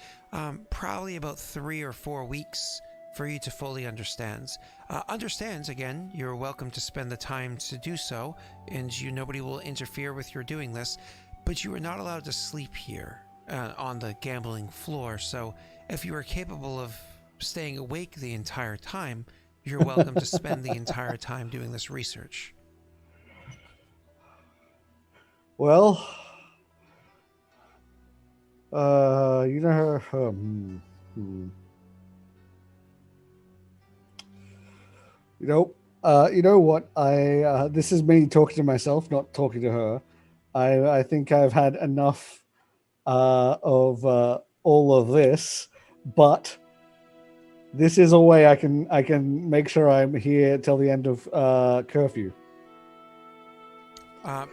probably about 3 or 4 weeks for you to fully understand. Understands, again, you're welcome to spend the time to do so, and nobody will interfere with your doing this, but you are not allowed to sleep here on the gambling floor, so if you are capable of staying awake the entire time, you're welcome to spend the entire time doing this research. Well, you know her. You know what? This is me talking to myself, not talking to her. I think I've had enough of all of this, but this is a way I can make sure I'm here till the end of curfew.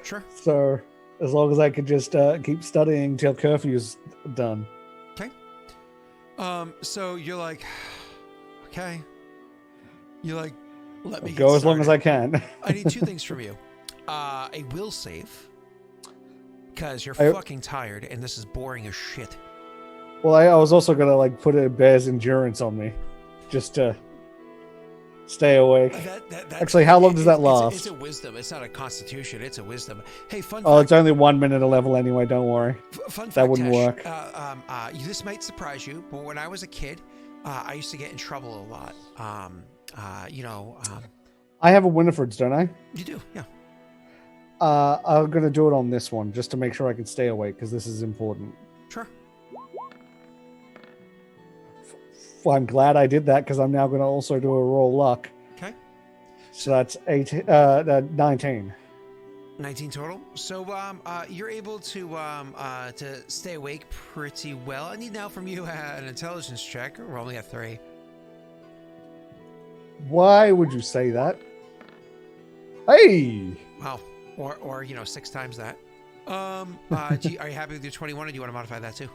Sure. So as long as I could just keep studying till curfew's done. Okay. So you're like, okay. You're like, let me go as long as I can. I need 2 things from you. A will save, because you're fucking tired and this is boring as shit. Well, I was also gonna like put a bear's endurance on me, just to stay awake. Actually, how long does that last? It's a wisdom. It's not a constitution. It's a wisdom. Hey, fun fact. It's only 1 minute a level anyway. Don't worry. Fun fact, that wouldn't work. This might surprise you, but when I was a kid, I used to get in trouble a lot. I have a Winifred's, don't I? You do, yeah. I'm gonna do it on this one just to make sure I can stay awake because this is important. Sure. I'm glad I did that because I'm now going to also do a roll luck. Okay. So that's 19. 19 total. So you're able to stay awake pretty well. I need now from you an intelligence check. We're only at 3. Why would you say that? Hey. Wow. Or 6 times that. Are you happy with your 21, or do you want to modify that too?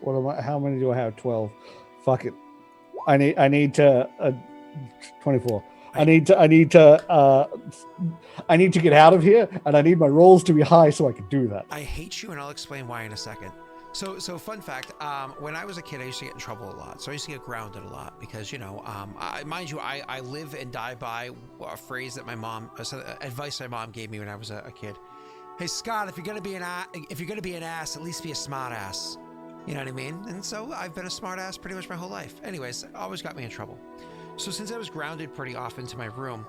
What am I? How many do I have? 12. Fuck it. I need to 24. I need to get out of here, and I need my rolls to be high so I can do that. I hate you, and I'll explain why in a second. So fun fact, when I was a kid, I used to get in trouble a lot. So I used to get grounded a lot because, mind you, I live and die by a phrase that advice my mom gave me when I was a kid. Hey, Scott, if you're gonna be an ass, at least be a smart ass. You know what I mean? And so I've been a smart ass pretty much my whole life. Anyways, it always got me in trouble. So since I was grounded pretty often to my room,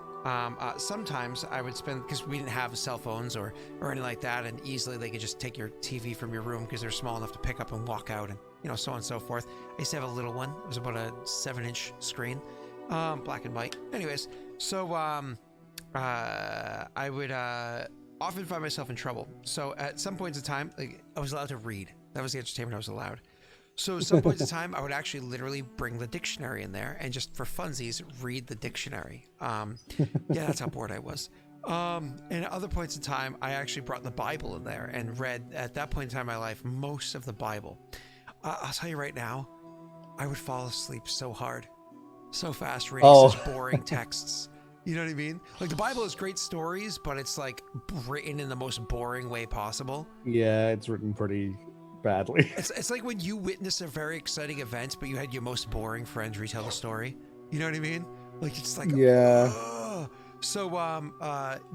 sometimes I would spend, because we didn't have cell phones or anything like that, and easily they could just take your TV from your room because they're small enough to pick up and walk out, and so on and so forth. I used to have a little one. It was about a 7-inch screen, black and white. Anyways, so I would often find myself in trouble. So at some points in time, like I was allowed to read. That was the entertainment I was allowed. So some points in time, I would actually literally bring the dictionary in there and just for funsies, read the dictionary. Yeah, that's how bored I was. And at other points in time, I actually brought the Bible in there and read, at that point in time in my life, most of the Bible. I'll tell you right now, I would fall asleep so hard, so fast reading such boring texts. You know what I mean? Like the Bible is great stories, but it's like written in the most boring way possible. Yeah, it's written pretty badly. It's like when you witness a very exciting event, but you had your most boring friends retell the story. You know what I mean? Like it's like yeah. Ugh. So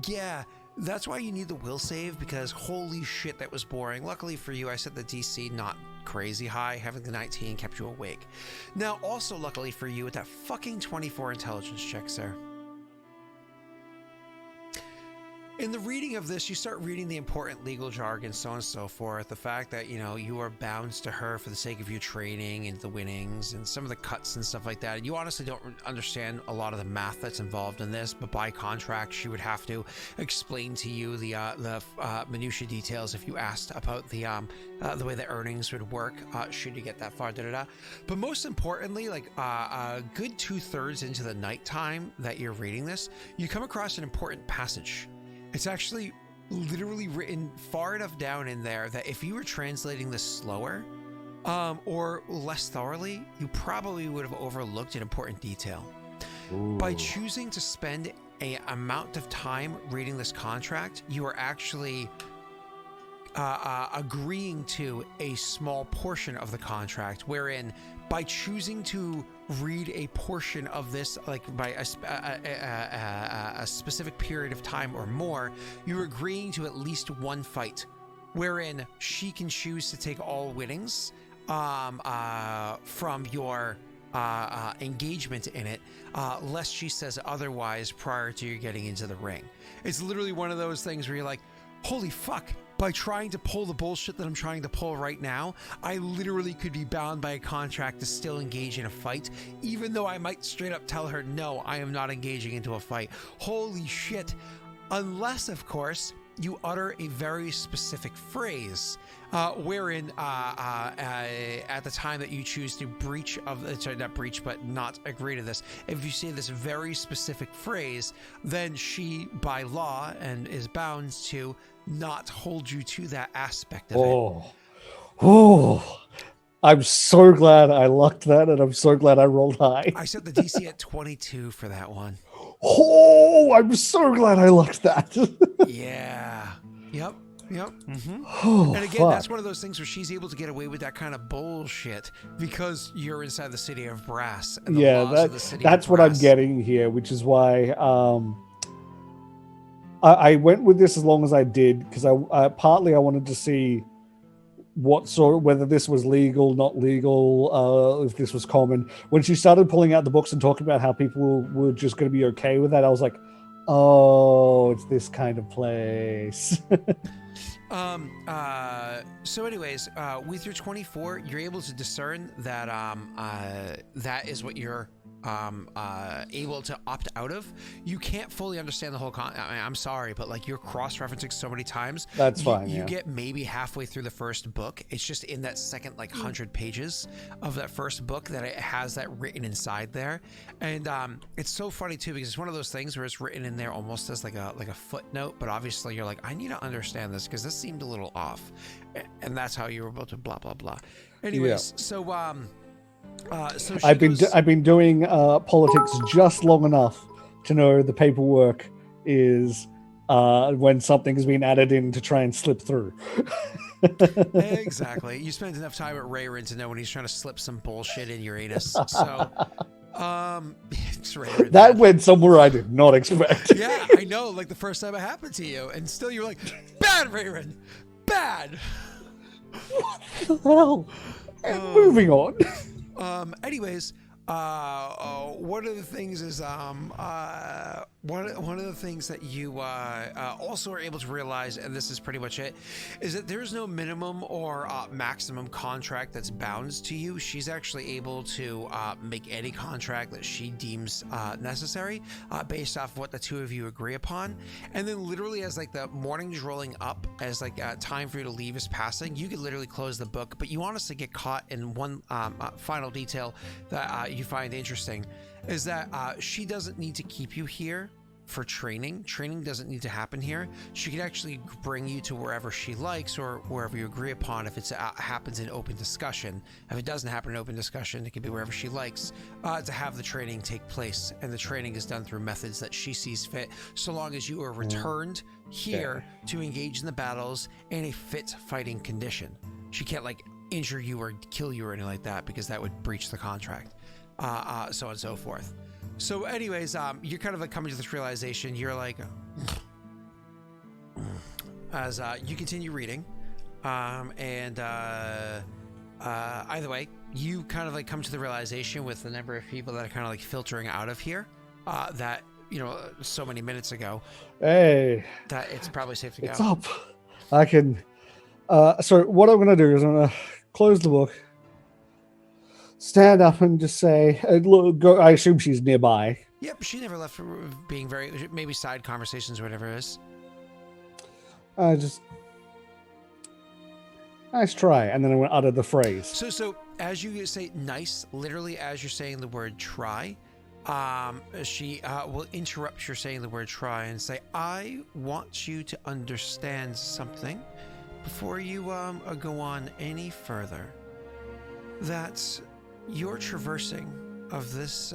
yeah, that's why you need the will save, because holy shit, that was boring. Luckily for you, I set the DC not crazy high. Having the 19 kept you awake. Now, also luckily for you, with that fucking 24 intelligence check, sir. In the reading of this, you start reading the important legal jargon, so on and so forth. The fact that, you know, you are bound to her for the sake of your training and the winnings and some of the cuts and stuff like that. And you honestly don't understand a lot of the math that's involved in this, but by contract, she would have to explain to you the minutia details if you asked about the way the earnings would work should you get that far. But most importantly, like a good 2/3 into the nighttime that you're reading this, you come across an important passage. It's actually literally written far enough down in there that if you were translating this slower or less thoroughly, you probably would have overlooked an important detail. Ooh. By choosing to spend an amount of time reading this contract, you are actually agreeing to a small portion of the contract, wherein by choosing to read a portion of this, like by a specific period of time or more, you're agreeing to at least one fight, wherein she can choose to take all winnings from your engagement in it, lest she says otherwise prior to you getting into the ring. It's literally one of those things where you're like, holy fuck, by trying to pull the bullshit that I'm trying to pull right now, I literally could be bound by a contract to still engage in a fight, even though I might straight up tell her, no, I am not engaging into a fight. Holy shit. Unless, of course, you utter a very specific phrase, wherein at the time that you choose to not agree to this, if you say this very specific phrase, then she, by law, and is bound to not hold you to that aspect of it. Oh, I'm so glad I lucked that, and I'm so glad I rolled high. I set the DC at 22 for that one. Oh, I'm so glad I lucked that. Yeah. Yep. Mm-hmm. Oh, and again, that's one of those things where she's able to get away with that kind of bullshit because you're inside the city of brass. And the laws of the city that's of what brass. I'm getting here, which is why I went with this as long as I did, because I partly I wanted to see whether this was legal, not legal, if this was common. When she started pulling out the books and talking about how people were just going to be okay with that, I was like, oh, it's this kind of place. So anyways, with your 24, you're able to discern that that is what you're able to opt out of. You can't fully understand the whole I'm sorry, but like you're cross-referencing so many times. That's fine. You get maybe halfway through the first book. It's just in that second 100 pages of that first book that it has that written inside there. And it's so funny too, because it's one of those things where it's written in there almost as like a footnote, but obviously you're like, I need to understand this because this seemed a little off. And that's how you were able to blah blah blah. Anyways, so I've been doing politics just long enough to know the paperwork is when something has been added in to try and slip through. Exactly. You spend enough time at Raerin to know when he's trying to slip some bullshit in your anus. So it's Raerin, that went somewhere I did not expect. Yeah, I know. Like the first time it happened to you, and still you're like, bad Raerin, bad. What the hell? And moving on. Anyways, one of the things is One of the things that you also are able to realize, and this is pretty much it, is that there's no minimum or maximum contract that's bound to you. She's actually able to make any contract that she deems necessary based off what the two of you agree upon. And then literally as like the morning's rolling up, as like time for you to leave is passing, you could literally close the book. But you honestly get caught in one final detail that you find interesting, is that she doesn't need to keep you here for training. Training doesn't need to happen here. She could actually bring you to wherever she likes or wherever you agree upon if it happens in open discussion. If it doesn't happen in open discussion, it can be wherever she likes to have the training take place. And the training is done through methods that she sees fit, so long as you are returned here to engage in the battles in a fit fighting condition. She can't like injure you or kill you or anything like that, because that would breach the contract. So on and so forth. So anyways, you're kind of like coming to this realization. You're like, as you continue reading, either way, you kind of like come to the realization with the number of people that are kind of like filtering out of here, that, you know, so many minutes ago, hey, that it's probably safe to go. It's up. I can, so what I'm going to do is I'm going to close the book, stand up and just say, look, go, I assume she's nearby. Yep, she never left for being very, maybe side conversations or whatever it is. Nice try. And then I'm going to utter the phrase. So as you say nice, literally as you're saying the word try, she will interrupt your saying the word try and say, I want you to understand something before you go on any further. That your traversing of this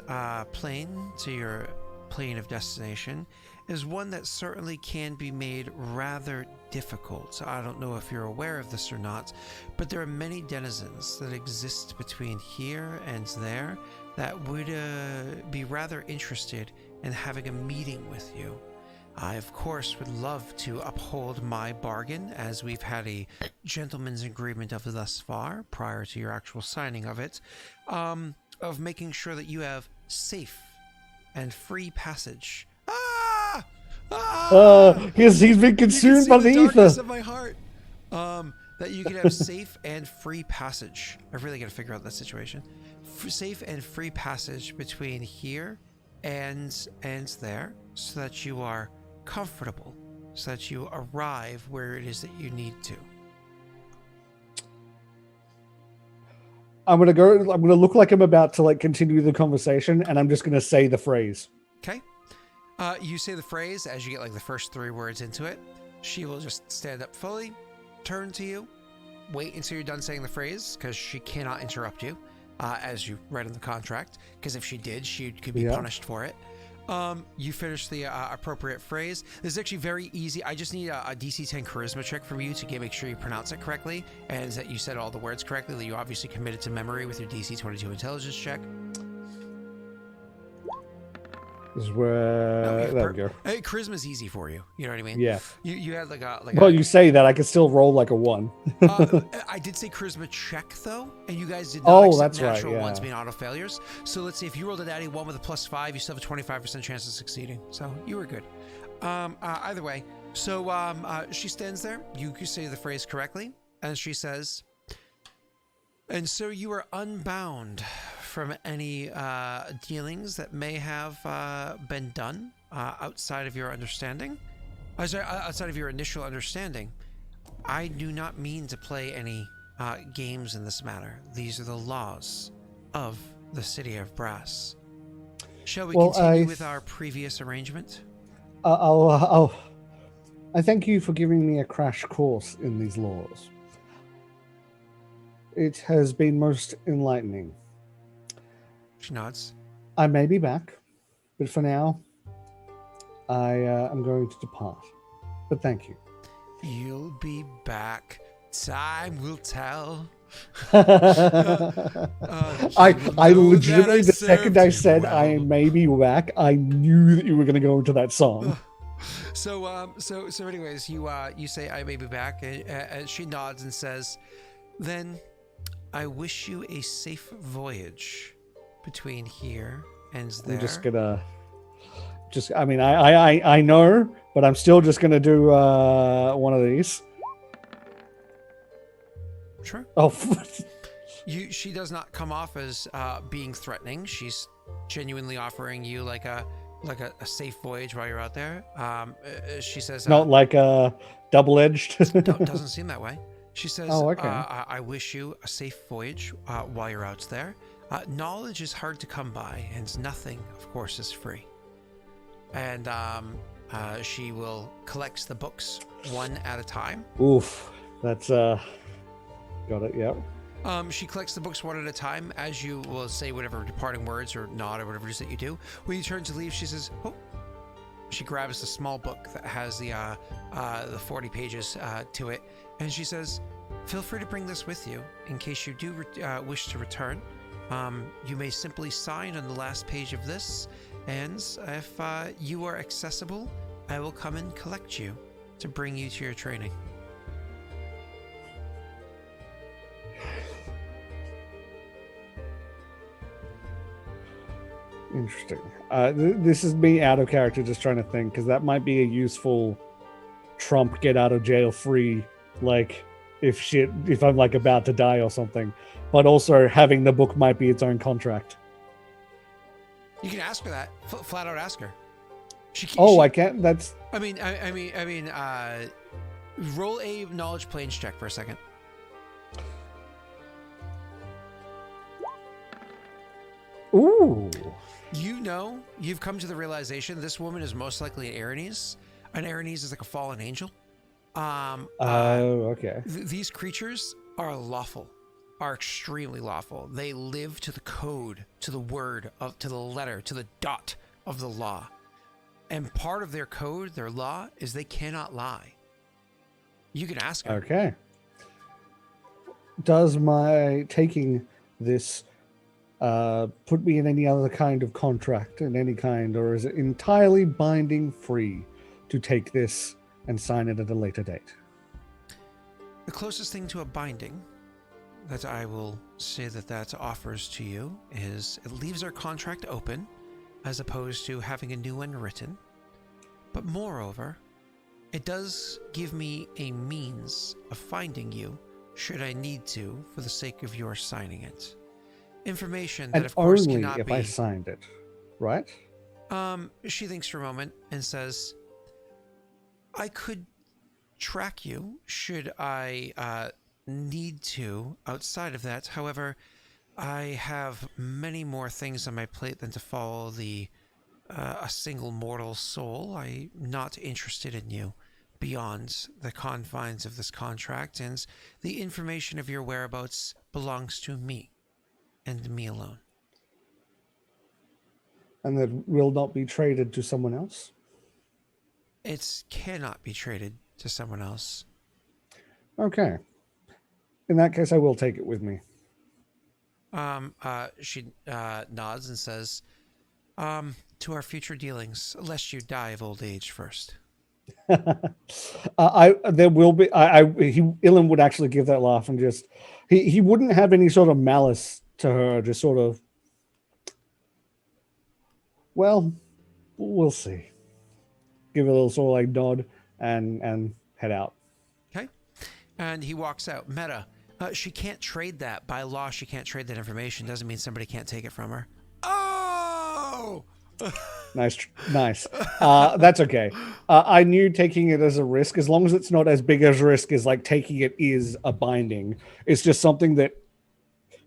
plane to your plane of destination is one that certainly can be made rather difficult. So I don't know if you're aware of this or not, but there are many denizens that exist between here and there that would be rather interested in having a meeting with you. I, of course, would love to uphold my bargain, as we've had a gentleman's agreement of thus far, prior to your actual signing of it, of making sure that you have safe and free passage. He's been consumed by the ether. Of my heart. That you can have safe and free passage. I really got to figure out that situation. Safe and free passage between here and there, so that you are comfortable, so that you arrive where it is that you need to. I'm gonna look like I'm about to like continue the conversation, and I'm just gonna say the phrase. Okay. You say the phrase. As you get like the first 3 words into it, she will just stand up fully, turn to you, wait until you're done saying the phrase, because she cannot interrupt you, as you read in the contract, because if she did, she could be punished for it. You finish the appropriate phrase. This is actually very easy. I just need a DC 10 charisma check from you to make sure you pronounce it correctly, and that you said all the words correctly, that you obviously committed to memory with your DC 22 intelligence check. This is where there we go. Hey, charisma's easy for you. You know what I mean? Yeah. You had like a well, you say that I can still roll like a 1. I did say charisma check though, and you guys did not accept that's natural right, yeah. ones being auto failures. So let's see, if you rolled a natty 1 with a +5, you still have a 25% chance of succeeding. So you were good. Either way, so she stands there. You say the phrase correctly, and she says, "And so you are unbound from any dealings that may have been done outside of your understanding. Outside of your initial understanding. I do not mean to play any games in this matter. These are the laws of the City of Brass. Shall we continue with our previous arrangement?" I thank you for giving me a crash course in these laws. It has been most enlightening. She nods. I may be back, but for now, I am going to depart. But thank you. You'll be back. Time will tell. I legitimately, the second I said I may be back, I knew that you were going to go into that song. So anyways, you say I may be back, and she nods and says, "Then I wish you a safe voyage between here and there." I'm just gonna just, I mean, I know, but I'm still just gonna do one of these. Sure. Oh, She does not come off as being threatening. She's genuinely offering you like a safe voyage while you're out there. She says, not like double-edged. doesn't seem that way. She says, Oh, okay. I wish you a safe voyage while you're out there. Knowledge is hard to come by, and nothing, of course, is free. And she will collect the books one at a time. Oof, that's got it. Yep. She collects the books one at a time, as you will say whatever departing words or nod or whatever it is that you do. When you turn to leave, she says, "Oh." She grabs a small book that has the 40 pages to it, and she says, "Feel free to bring this with you in case you do wish to return. You may simply sign on the last page of this, and if you are accessible, I will come and collect you to bring you to your training." Interesting. This is me out of character, just trying to think, because that might be a useful Trump get out of jail free, like if I'm like about to die or something. But also having the book might be its own contract. You can ask her that. Flat out ask her. I can't. That's. I mean, roll a knowledge planes check for a second. Ooh. You've come to the realization this woman is most likely an Aranese. An Aranese is like a fallen angel. Okay. These creatures are lawful, are extremely lawful. They live to the code, to the word, to the letter, to the dot of the law. And part of their code, their law, is they cannot lie. You can ask her. Okay. Does my taking this put me in any other kind of contract in any kind, or is it entirely binding free to take this and sign it at a later date? The closest thing to a binding that I will say that offers to you is it leaves our contract open as opposed to having a new one written. But moreover, it does give me a means of finding you should I need to for the sake of your signing it. Information that, and of course, only cannot if be... I signed it, right? She thinks for a moment and says, I could track you should I need to outside of that. However, I have many more things on my plate than to follow a single mortal soul. I'm not interested in you beyond the confines of this contract, and the information of your whereabouts belongs to me. And me alone. And that will not be traded to someone else? It cannot be traded to someone else. Okay. In that case, I will take it with me. She nods and says, to our future dealings, lest you die of old age first. There will be. Ilen would actually give that laugh and just he wouldn't have any sort of malice to her. Just sort of. Well, we'll see. Give a little sort of like nod and head out. Okay, and he walks out. Meta, she can't trade that by law. She can't trade that information. Doesn't mean somebody can't take it from her. Oh. Nice. That's okay. I knew taking it as a risk, as long as it's not as big as a risk as like taking it is a binding. It's just something that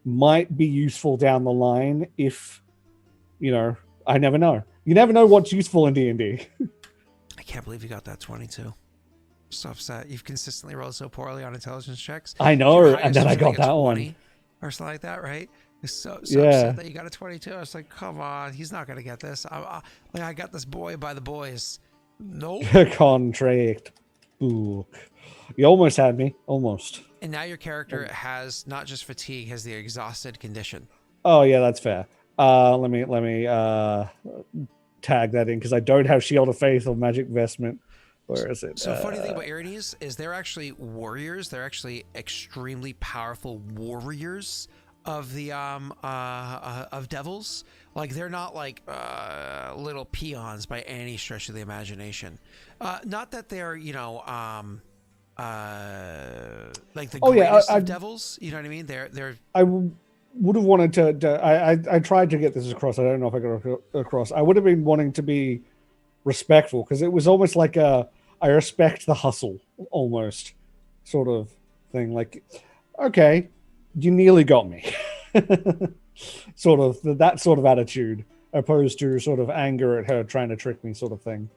might be useful down the line if, I never know. You never know what's useful in D&D. I can't believe you got that 22. So upset. You've consistently rolled so poorly on intelligence checks. I know, and then I got that one. Or something like that, right? So yeah. Upset that you got a 22. I was like, come on, he's not going to get this. I got this boy by the boys. Nope. Contract book. You almost had me. Almost. And now your character has not just fatigue, has the exhausted condition. Oh, yeah, that's fair. Let me tag that in because I don't have Shield of Faith or Magic Vestment. Where is it? So funny thing about Aranese is they're actually warriors. They're actually extremely powerful warriors. of the of devils. Like they're not like little peons by any stretch of the imagination. Not that they're like the Oh yeah, greatest of devils. You know what I mean? They're would have wanted to I tried to get this across. I don't know if I got it across. I would have been wanting to be respectful because it was almost like a I respect the hustle almost sort of thing. Like, okay, you nearly got me. Sort of that sort of attitude, opposed to sort of anger at her trying to trick me, sort of thing.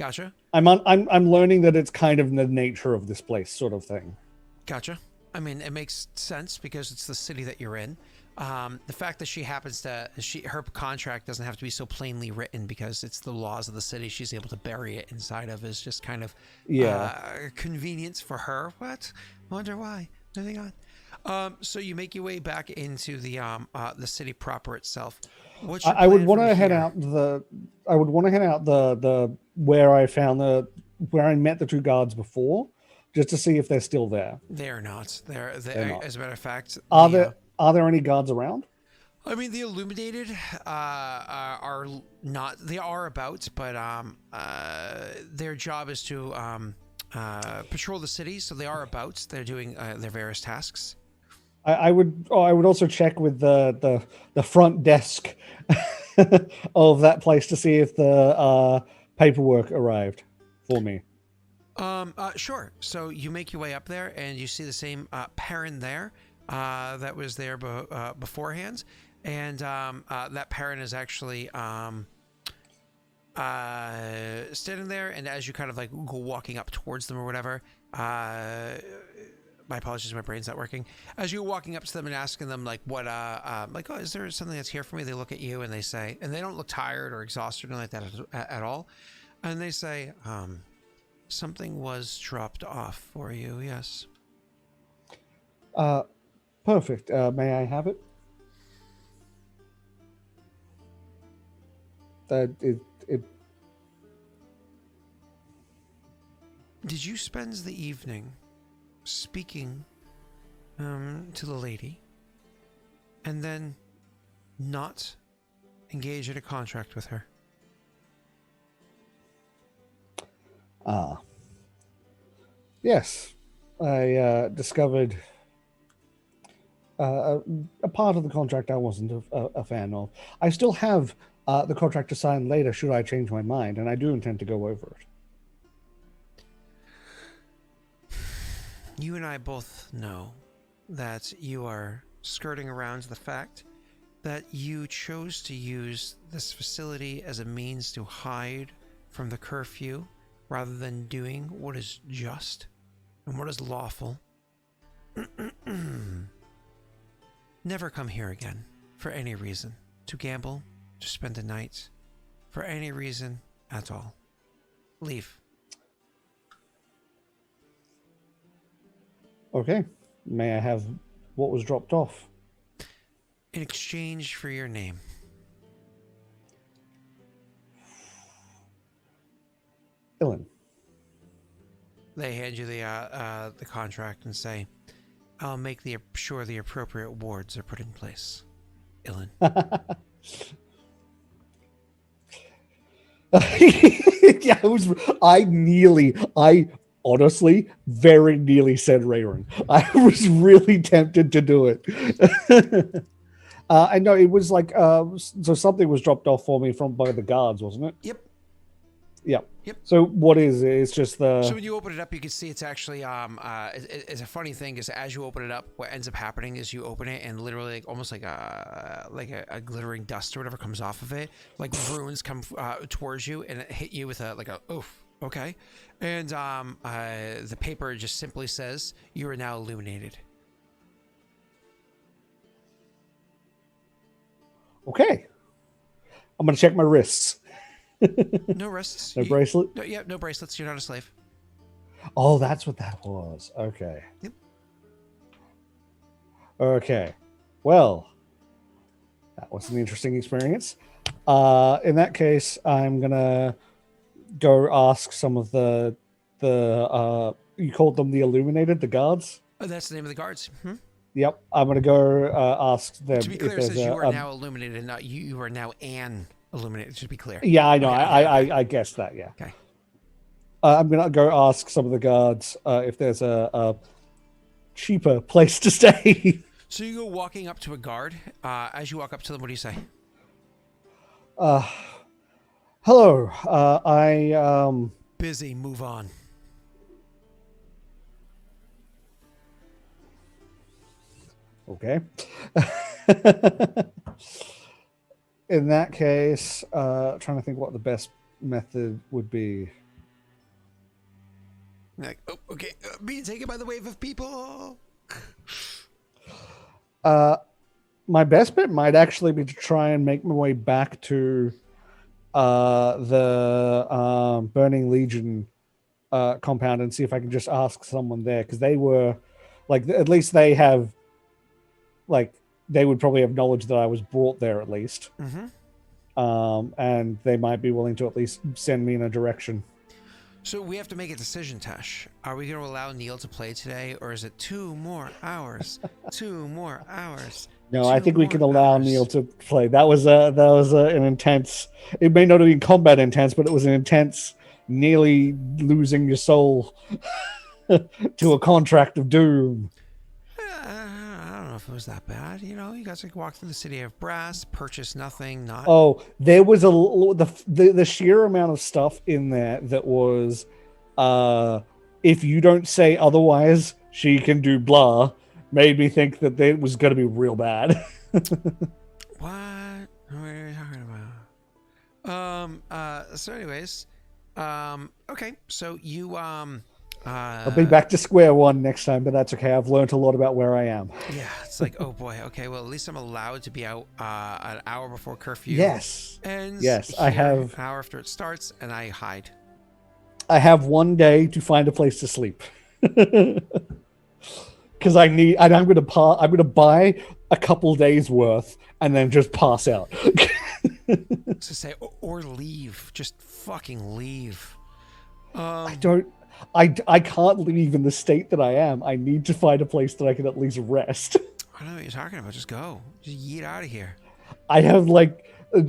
gotcha. I'm learning that it's kind of the nature of this place, sort of thing. Gotcha. I mean, it makes sense because it's the city that you're in. The fact that she happens to, her contract doesn't have to be so plainly written because it's the laws of the city she's able to bury it inside of is just kind of convenience for her. What? Wonder why? Moving on. So you make your way back into the city proper itself. What's your I would plan want from to head here? out I would want to head out the where I found where I met the two guards before, just to see if they're still there. They're not. They're not. As a matter of fact, Are there any guards around? I mean, the Illuminated are not. They are about, but their job is to patrol the city. So they are about. They're doing their various tasks. I would also check with the front desk of that place to see if the paperwork arrived for me. Sure. So you make your way up there, and you see the same Perrin there that was there beforehand, and that Perrin is actually standing there. And as you kind of like go walking up towards them or whatever, my apologies, my brain's not working. As you're walking up to them and asking them like what like, oh, is there something that's here for me? They look at you and they say, and they don't look tired or exhausted or anything like that at all, and they say, something was dropped off for you. Yes. Perfect. May I have it? It Did you spend the evening speaking to the lady and then not engage in a contract with her? Yes, I discovered a part of the contract I wasn't a fan of. I still have the contract to sign later should I change my mind, and I do intend to go over it. You and I both know that you are skirting around the fact that you chose to use this facility as a means to hide from the curfew rather than doing what is just and what is lawful. Never come here again for any reason. To gamble, to spend a night, for any reason at all. Leave. Okay. May I have what was dropped off? In exchange for your name. Ilen. They hand you the contract and say, I'll make sure the appropriate wards are put in place. Ilen. Yeah, I honestly very nearly said Raerin. I was really tempted to do it. I know it was like, so something was dropped off for me by the guards, wasn't it? Yep. Yep. Yep. So what is it? It's just the. So when you open it up, you can see it's actually it's a funny thing is as you open it up, what ends up happening is you open it and literally like, almost like a glittering dust or whatever comes off of it, like runes come towards you and it hit you with a oof. Okay, and the paper just simply says you are now illuminated. Okay. I'm gonna check my wrists. No wrists. No bracelet? No bracelets. You're not a slave. Oh, that's what that was. Okay. Yep. Okay. Well, that was an interesting experience. In that case, I'm gonna go ask some of the you called them the Illuminated, the guards? Oh, that's the name of the guards. Hmm? Yep, I'm gonna go ask them To be if clear, it there's says you are a. now illuminated, not you. You are now an illuminated. To be clear. Yeah, I know. Okay. Okay. Okay. I guessed that. Yeah. Okay. I'm gonna go ask some of the guards if there's a cheaper place to stay. So you go walking up to a guard. As you walk up to them, what do you say? Hello. I Busy. Move on. Okay. In that case, trying to think what the best method would be. Like, oh, okay. Being taken by the wave of people. My best bet might actually be to try and make my way back to the Burning Legion compound and see if I can just ask someone there, because they were like, at least they have, like, they would probably have knowledge that I was brought there at least. And they might be willing to at least send me in a direction. So we have to make a decision, Tesh. Are we going to allow Neil to play today, or is it 2 more hours? 2 more hours. No, I think we can allow Neil to play. That was an intense. It may not have been combat intense, but it was an intense, nearly losing your soul to a contract of doom. I don't know if it was that bad. You know, you guys like walk through the city of brass, purchase nothing, not. Oh, there was the sheer amount of stuff in there that was, if you don't say otherwise, she can do blah. Made me think that it was going to be real bad. What are you talking about? So anyways, okay. So you, I'll be back to square one next time, but that's okay. I've learned a lot about where I am. Yeah, it's like, oh boy, okay, well, at least I'm allowed to be out an hour before curfew. Yes. Ends. Yes, I have. An hour after it starts, and I hide. I have one day to find a place to sleep. Because I'm gonna buy a couple days worth and then just pass out. To say, or leave, just fucking leave. I can't leave in the state that I am. I need to find a place that I can at least rest. I don't know what you're talking about. Just go. Just yeet out of here. I have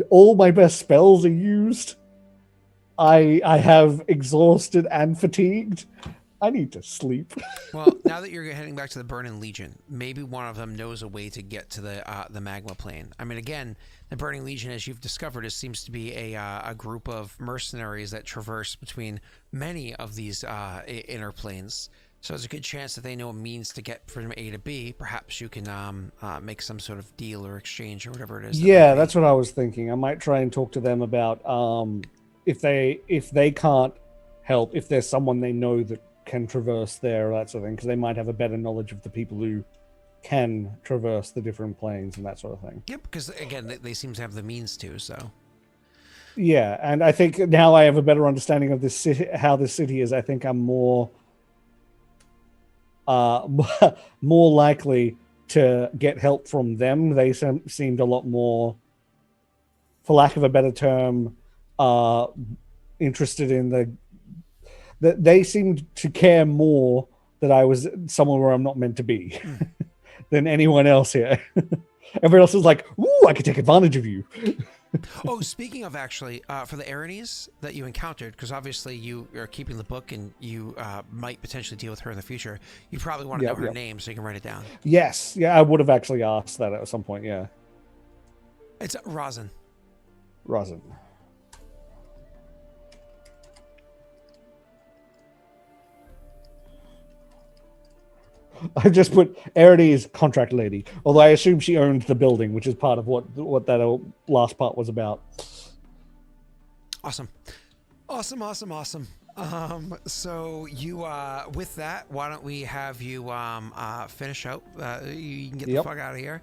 all my best spells are used. I have exhausted and fatigued. I need to sleep. Well, now that you're heading back to the Burning Legion, maybe one of them knows a way to get to the magma plane. I mean, again, the Burning Legion, as you've discovered, seems to be a group of mercenaries that traverse between many of these inner planes. So there's a good chance that they know a means to get from A to B. Perhaps you can make some sort of deal or exchange or whatever it is. Yeah, that's what I was thinking. I might try and talk to them about if they can't help, if there's someone they know that can traverse there or that sort of thing, because they might have a better knowledge of the people who can traverse the different planes and that sort of thing. Yep, because again, they seem to have the means to. So yeah, and I think now I have a better understanding of this city, how this city is. I think I'm more more likely to get help from them. They seemed a lot more, for lack of a better term, interested in they seemed to care more that I was somewhere where I'm not meant to be than anyone else here. Everyone else is like, ooh, I could take advantage of you. Oh, speaking of actually, for the Aranese that you encountered, because obviously you are keeping the book and you might potentially deal with her in the future, you probably want to know her name so you can write it down. Yes. Yeah, I would have actually asked that at some point, yeah. It's Rosin. Rosin. I just put Erity's contract lady, although I assume she owned the building, which is part of what that last part was about. Awesome. So you, with that, why don't we have you finish out? You can get the fuck out of here.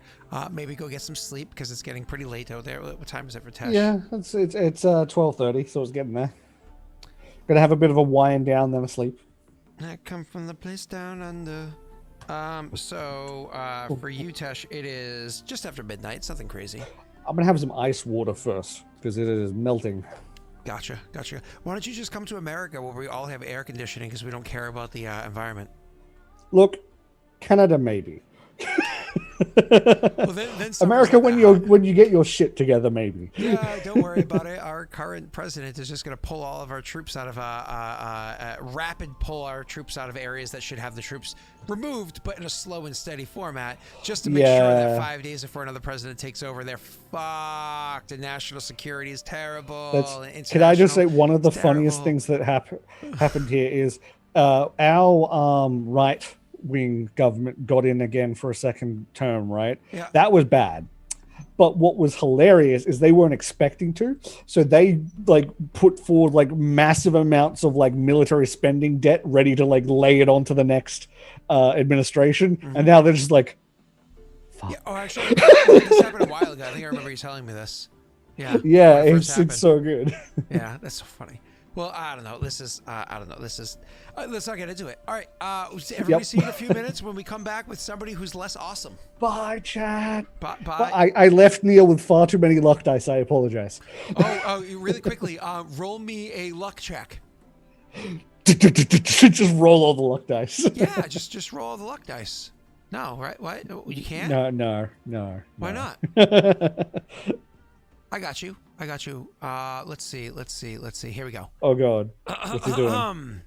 Maybe go get some sleep because it's getting pretty late out there. What time is it for Tesh? Yeah, it's 12:30, so it's getting there. Gonna have a bit of a wind down, then a sleep. I come from the place down under. For you, Tesh, it is just after midnight. It's nothing crazy. I'm gonna have some ice water first because it is melting. Gotcha. Why don't you just come to America where we all have air conditioning because we don't care about the environment? Look, Canada maybe. Well, then America, like, when you get your shit together, maybe. Yeah, don't worry about it. Our current president is just going to pull all of our troops out of rapid pull our troops out of areas that should have the troops removed, but in a slow and steady format, just to make sure that 5 days before another president takes over, they're fucked. And national security is terrible. Can I just say one of the funniest things that happened here is our right wing government got in again for a second term, right? Yeah. That was bad. But what was hilarious is they weren't expecting to. So they like put forward like massive amounts of like military spending debt ready to like lay it onto the next administration. Mm-hmm. And now they're just like, fuck. Yeah, oh, actually, this happened a while ago. I think I remember you telling me this. Yeah. Yeah, it's so good. Yeah, that's so funny. Well, I don't know. This is, let's not get into it. All right. Everybody see you in a few minutes when we come back with somebody who's less awesome. Bye, chat. Bye. I left Neil with far too many luck dice. I apologize. Oh, really quickly, roll me a luck check. Just roll all the luck dice. Yeah, just roll all the luck dice. No, right? What? You can't? No. Why not? I got you. Let's see. Here we go. Oh god. What's he doing?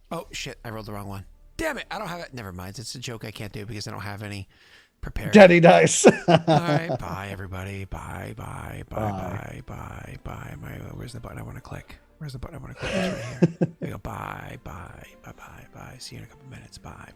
Oh shit! I rolled the wrong one. Damn it! I don't have it. Never mind. It's a joke I can't do because I don't have any prepared. Daddy dice. All right. Bye, everybody. Bye. Where's the button I want to click? It's right here. There you go. Bye. See you in a couple minutes. Bye.